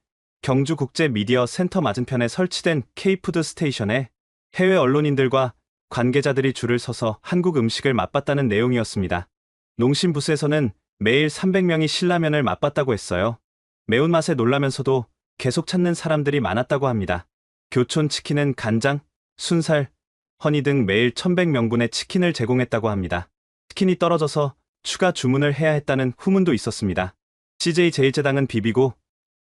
경주국제미디어 센터 맞은편에 설치된 K푸드 스테이션에 해외 언론인들과 관계자들이 줄을 서서 한국 음식을 맛봤다는 내용이었습니다. 농심부스에서는 매일 300명이 신라면을 맛봤다고 했어요. 매운맛에 놀라면서도 계속 찾는 사람들이 많았다고 합니다. 교촌 치킨은 간장, 순살, 허니 등 매일 1100명분의 치킨을 제공했다고 합니다. 치킨이 떨어져서 추가 주문을 해야 했다는 후문도 있었습니다. CJ 제일제당은 비비고,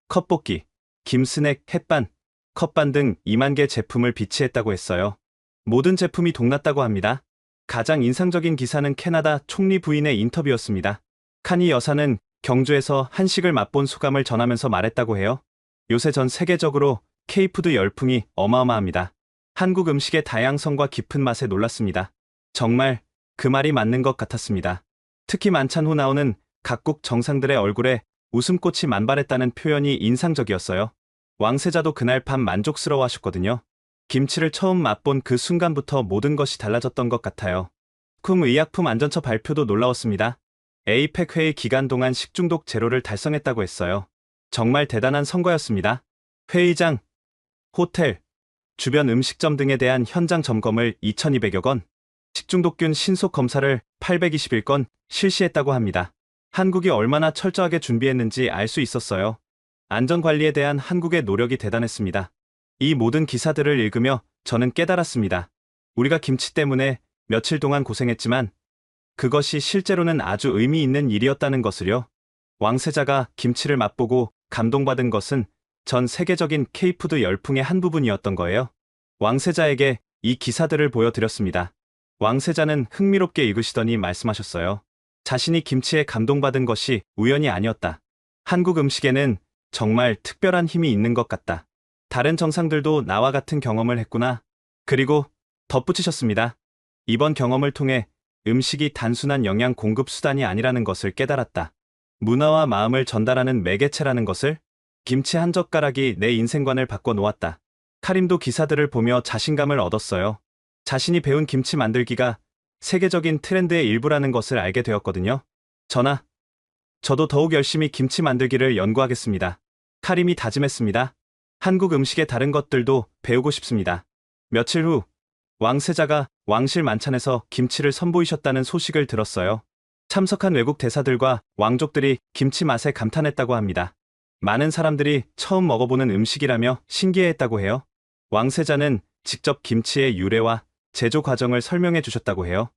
컵볶이, 김스낵, 햇반, 컵반 등 2만 개 제품을 비치했다고 했어요. 모든 제품이 동났다고 합니다. 가장 인상적인 기사는 캐나다 총리 부인의 인터뷰였습니다. 카니 여사는 경주에서 한식을 맛본 소감을 전하면서 말했다고 해요. 요새 전 세계적으로 K푸드 열풍이 어마어마합니다. 한국 음식의 다양성과 깊은 맛에 놀랐습니다. 정말 그 말이 맞는 것 같았습니다. 특히 만찬 후 나오는 각국 정상들의 얼굴에 웃음꽃이 만발했다는 표현이 인상적이었어요. 왕세자도 그날 밤 만족스러워하셨거든요. 김치를 처음 맛본 그 순간부터 모든 것이 달라졌던 것 같아요. 의약품 안전처 발표도 놀라웠습니다. 에이펙 회의 기간 동안 식중독 제로를 달성했다고 했어요. 정말 대단한 성과였습니다. 회의장, 호텔, 주변 음식점 등에 대한 현장 점검을 2200여 건, 식중독균 신속 검사를 821건 실시했다고 합니다. 한국이 얼마나 철저하게 준비했는지 알 수 있었어요. 안전관리에 대한 한국의 노력이 대단했습니다. 이 모든 기사들을 읽으며 저는 깨달았습니다. 우리가 김치 때문에 며칠 동안 고생했지만 그것이 실제로는 아주 의미 있는 일이었다는 것을요. 왕세자가 김치를 맛보고 감동받은 것은 전 세계적인 K푸드 열풍의 한 부분이었던 거예요. 왕세자에게 이 기사들을 보여드렸습니다. 왕세자는 흥미롭게 읽으시더니 말씀하셨어요. 자신이 김치에 감동받은 것이 우연이 아니었다. 한국 음식에는 정말 특별한 힘이 있는 것 같다. 다른 정상들도 나와 같은 경험을 했구나. 그리고 덧붙이셨습니다. 이번 경험을 통해 음식이 단순한 영양 공급 수단이 아니라는 것을 깨달았다. 문화와 마음을 전달하는 매개체라는 것을. 김치 한 젓가락이 내 인생관을 바꿔 놓았다. 카림도 기사들을 보며 자신감을 얻었어요. 자신이 배운 김치 만들기가 세계적인 트렌드의 일부라는 것을 알게 되었거든요. 저도 더욱 열심히 김치 만들기를 연구하겠습니다. 카림이 다짐했습니다. 한국 음식의 다른 것들도 배우고 싶습니다. 며칠 후 왕세자가 왕실 만찬에서 김치를 선보이셨다는 소식을 들었어요. 참석한 외국 대사들과 왕족들이 김치 맛에 감탄했다고 합니다. 많은 사람들이 처음 먹어보는 음식이라며 신기해했다고 해요. 왕세자는 직접 김치의 유래와 제조 과정을 설명해 주셨다고 해요.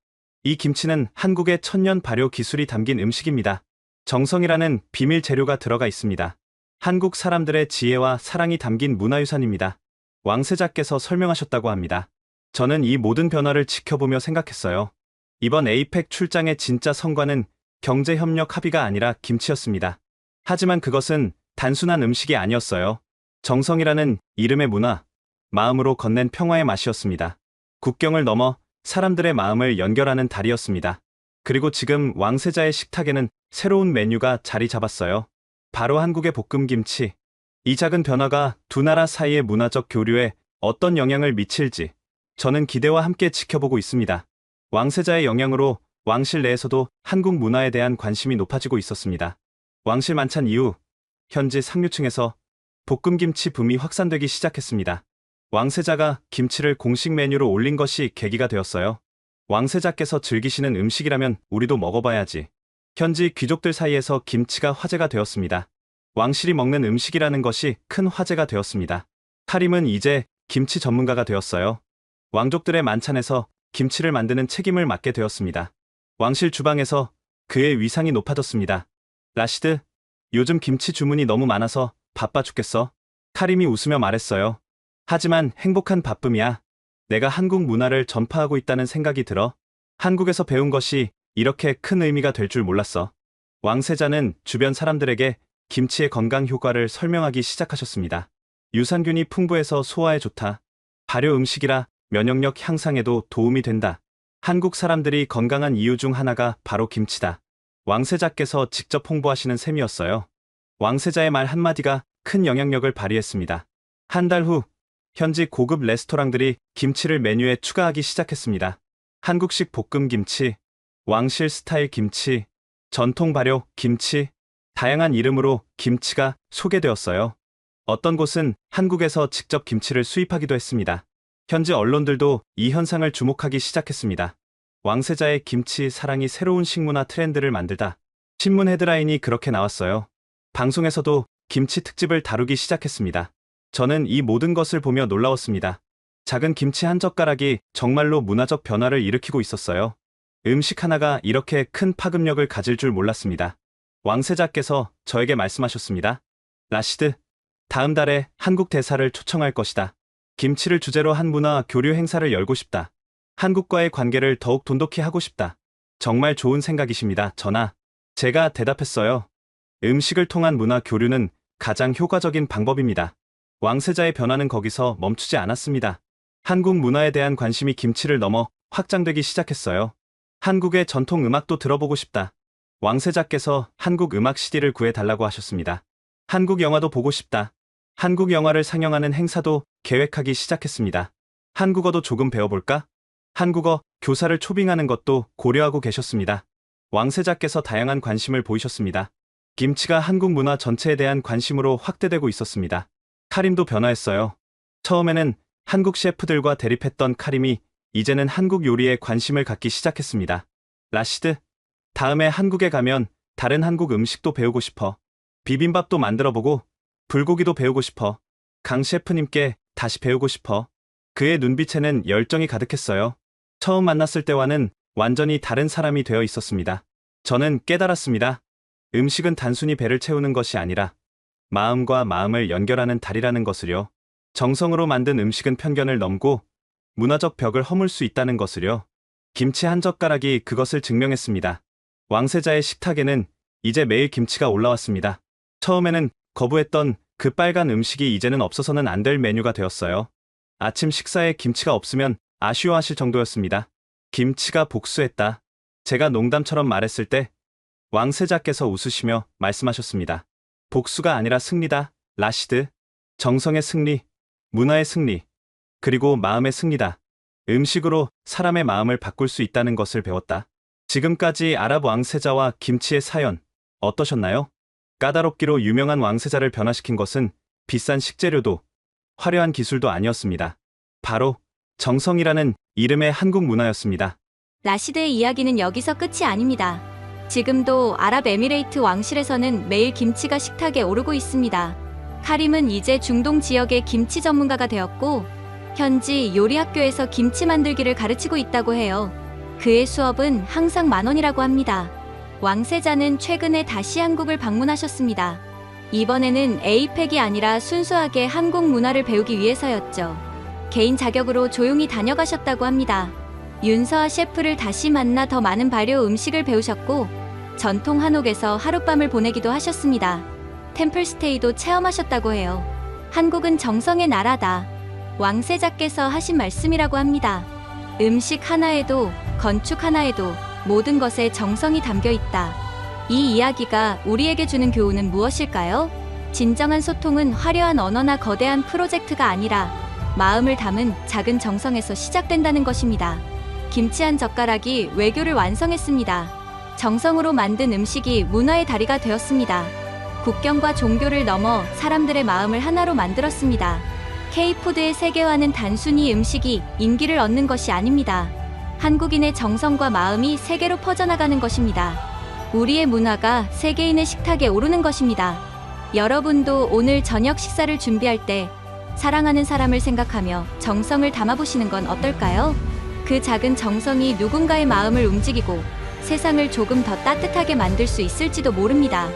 이 김치는 한국의 천년 발효 기술이 담긴 음식입니다. 정성이라는 비밀 재료가 들어가 있습니다. 한국 사람들의 지혜와 사랑이 담긴 문화유산입니다. 왕세자께서 설명하셨다고 합니다. 저는 이 모든 변화를 지켜보며 생각했어요. 이번 에이펙 출장의 진짜 성과는 경제협력 합의가 아니라 김치였습니다. 하지만 그것은 단순한 음식이 아니었어요. 정성이라는 이름의 문화, 마음으로 건넨 평화의 맛이었습니다. 국경을 넘어 사람들의 마음을 연결하는 달이었습니다. 그리고 지금 왕세자의 식탁에는 새로운 메뉴가 자리 잡았어요. 바로 한국의 볶음김치. 이 작은 변화가 두 나라 사이의 문화적 교류에 어떤 영향을 미칠지 저는 기대와 함께 지켜보고 있습니다. 왕세자의 영향으로 왕실 내에서도 한국 문화에 대한 관심이 높아지고 있었습니다. 왕실 만찬 이후 현지 상류층에서 볶음김치 붐이 확산되기 시작했습니다. 왕세자가 김치를 공식 메뉴로 올린 것이 계기가 되었어요. 왕세자께서 즐기시는 음식이라면 우리도 먹어봐야지. 현지 귀족들 사이에서 김치가 화제가 되었습니다. 왕실이 먹는 음식이라는 것이 큰 화제가 되었습니다. 카림은 이제 김치 전문가가 되었어요. 왕족들의 만찬에서 김치를 만드는 책임을 맡게 되었습니다. 왕실 주방에서 그의 위상이 높아졌습니다. 라시드, 요즘 김치 주문이 너무 많아서 바빠 죽겠어. 카림이 웃으며 말했어요. 하지만 행복한 바쁨이야. 내가 한국 문화를 전파하고 있다는 생각이 들어. 한국에서 배운 것이 이렇게 큰 의미가 될 줄 몰랐어. 왕세자는 주변 사람들에게 김치의 건강 효과를 설명하기 시작하셨습니다. 유산균이 풍부해서 소화에 좋다. 발효 음식이라 면역력 향상에도 도움이 된다. 한국 사람들이 건강한 이유 중 하나가 바로 김치다. 왕세자께서 직접 홍보하시는 셈이었어요. 왕세자의 말 한마디가 큰 영향력을 발휘했습니다. 한 달 후, 현지 고급 레스토랑들이 김치를 메뉴에 추가하기 시작했습니다. 한국식 볶음김치, 왕실 스타일 김치, 전통 발효 김치, 다양한 이름으로 김치가 소개되었어요. 어떤 곳은 한국에서 직접 김치를 수입하기도 했습니다. 현지 언론들도 이 현상을 주목하기 시작했습니다. 왕세자의 김치 사랑이 새로운 식문화 트렌드를 만들다. 신문 헤드라인이 그렇게 나왔어요. 방송에서도 김치 특집을 다루기 시작했습니다. 저는 이 모든 것을 보며 놀라웠습니다. 작은 김치 한 젓가락이 정말로 문화적 변화를 일으키고 있었어요. 음식 하나가 이렇게 큰 파급력을 가질 줄 몰랐습니다. 왕세자께서 저에게 말씀하셨습니다. 라시드, 다음 달에 한국 대사를 초청할 것이다. 김치를 주제로 한 문화 교류 행사를 열고 싶다. 한국과의 관계를 더욱 돈독히 하고 싶다. 정말 좋은 생각이십니다, 전하. 제가 대답했어요. 음식을 통한 문화 교류는 가장 효과적인 방법입니다. 왕세자의 변화는 거기서 멈추지 않았습니다. 한국 문화에 대한 관심이 김치를 넘어 확장되기 시작했어요. 한국의 전통 음악도 들어보고 싶다. 왕세자께서 한국 음악 CD를 구해달라고 하셨습니다. 한국 영화도 보고 싶다. 한국 영화를 상영하는 행사도 계획하기 시작했습니다. 한국어도 조금 배워볼까? 한국어 교사를 초빙하는 것도 고려하고 계셨습니다. 왕세자께서 다양한 관심을 보이셨습니다. 김치가 한국 문화 전체에 대한 관심으로 확대되고 있었습니다. 카림도 변화했어요. 처음에는 한국 셰프들과 대립했던 카림이 이제는 한국 요리에 관심을 갖기 시작했습니다. 라시드, 다음에 한국에 가면 다른 한국 음식도 배우고 싶어. 비빔밥도 만들어보고 불고기도 배우고 싶어. 강 셰프님께 다시 배우고 싶어. 그의 눈빛에는 열정이 가득했어요. 처음 만났을 때와는 완전히 다른 사람이 되어 있었습니다. 저는 깨달았습니다. 음식은 단순히 배를 채우는 것이 아니라 마음과 마음을 연결하는 달이라는 것을요. 정성으로 만든 음식은 편견을 넘고 문화적 벽을 허물 수 있다는 것을요. 김치 한 젓가락이 그것을 증명했습니다. 왕세자의 식탁에는 이제 매일 김치가 올라왔습니다. 처음에는 거부했던 그 빨간 음식이 이제는 없어서는 안 될 메뉴가 되었어요. 아침 식사에 김치가 없으면 아쉬워하실 정도였습니다. 김치가 복수했다. 제가 농담처럼 말했을 때 왕세자께서 웃으시며 말씀하셨습니다. 복수가 아니라 승리다, 라시드. 정성의 승리, 문화의 승리, 그리고 마음의 승리다. 음식으로 사람의 마음을 바꿀 수 있다는 것을 배웠다. 지금까지 아랍 왕세자와 김치의 사연 어떠셨나요? 까다롭기로 유명한 왕세자를 변화시킨 것은 비싼 식재료도 화려한 기술도 아니었습니다. 바로 정성이라는 이름의 한국 문화였습니다. 라시드의 이야기는 여기서 끝이 아닙니다. 지금도 아랍에미레이트 왕실에서는 매일 김치가 식탁에 오르고 있습니다. 카림은 이제 중동 지역의 김치 전문가가 되었고 현지 요리학교에서 김치 만들기를 가르치고 있다고 해요. 그의 수업은 항상 10,000원이라고 합니다. 왕세자는 최근에 다시 한국을 방문하셨습니다. 이번에는 에이펙이 아니라 순수하게 한국 문화를 배우기 위해서였죠. 개인 자격으로 조용히 다녀가셨다고 합니다. 윤서아 셰프를 다시 만나 더 많은 발효 음식을 배우셨고 전통 한옥에서 하룻밤을 보내기도 하셨습니다. 템플스테이도 체험하셨다고 해요. 한국은 정성의 나라다. 왕세자께서 하신 말씀이라고 합니다. 음식 하나에도 건축 하나에도 모든 것에 정성이 담겨 있다. 이 이야기가 우리에게 주는 교훈은 무엇일까요? 진정한 소통은 화려한 언어나 거대한 프로젝트가 아니라 마음을 담은 작은 정성에서 시작된다는 것입니다. 김치 한 젓가락이 외교를 완성했습니다. 정성으로 만든 음식이 문화의 다리가 되었습니다. 국경과 종교를 넘어 사람들의 마음을 하나로 만들었습니다. K푸드의 세계화는 단순히 음식이 인기를 얻는 것이 아닙니다. 한국인의 정성과 마음이 세계로 퍼져나가는 것입니다. 우리의 문화가 세계인의 식탁에 오르는 것입니다. 여러분도 오늘 저녁 식사를 준비할 때 사랑하는 사람을 생각하며 정성을 담아보시는 건 어떨까요? 그 작은 정성이 누군가의 마음을 움직이고 세상을 조금 더 따뜻하게 만들 수 있을지도 모릅니다.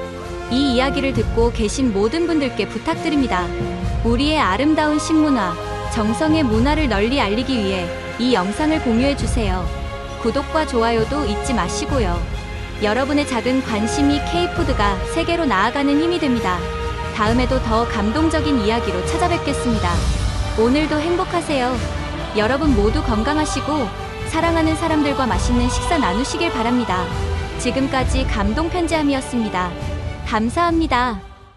이 이야기를 듣고 계신 모든 분들께 부탁드립니다. 우리의 아름다운 식문화, 정성의 문화를 널리 알리기 위해 이 영상을 공유해주세요. 구독과 좋아요도 잊지 마시고요. 여러분의 작은 관심이 K푸드가 세계로 나아가는 힘이 됩니다. 다음에도 더 감동적인 이야기로 찾아뵙겠습니다. 오늘도 행복하세요. 여러분 모두 건강하시고 사랑하는 사람들과 맛있는 식사 나누시길 바랍니다. 지금까지 감동 편지함이었습니다. 감사합니다.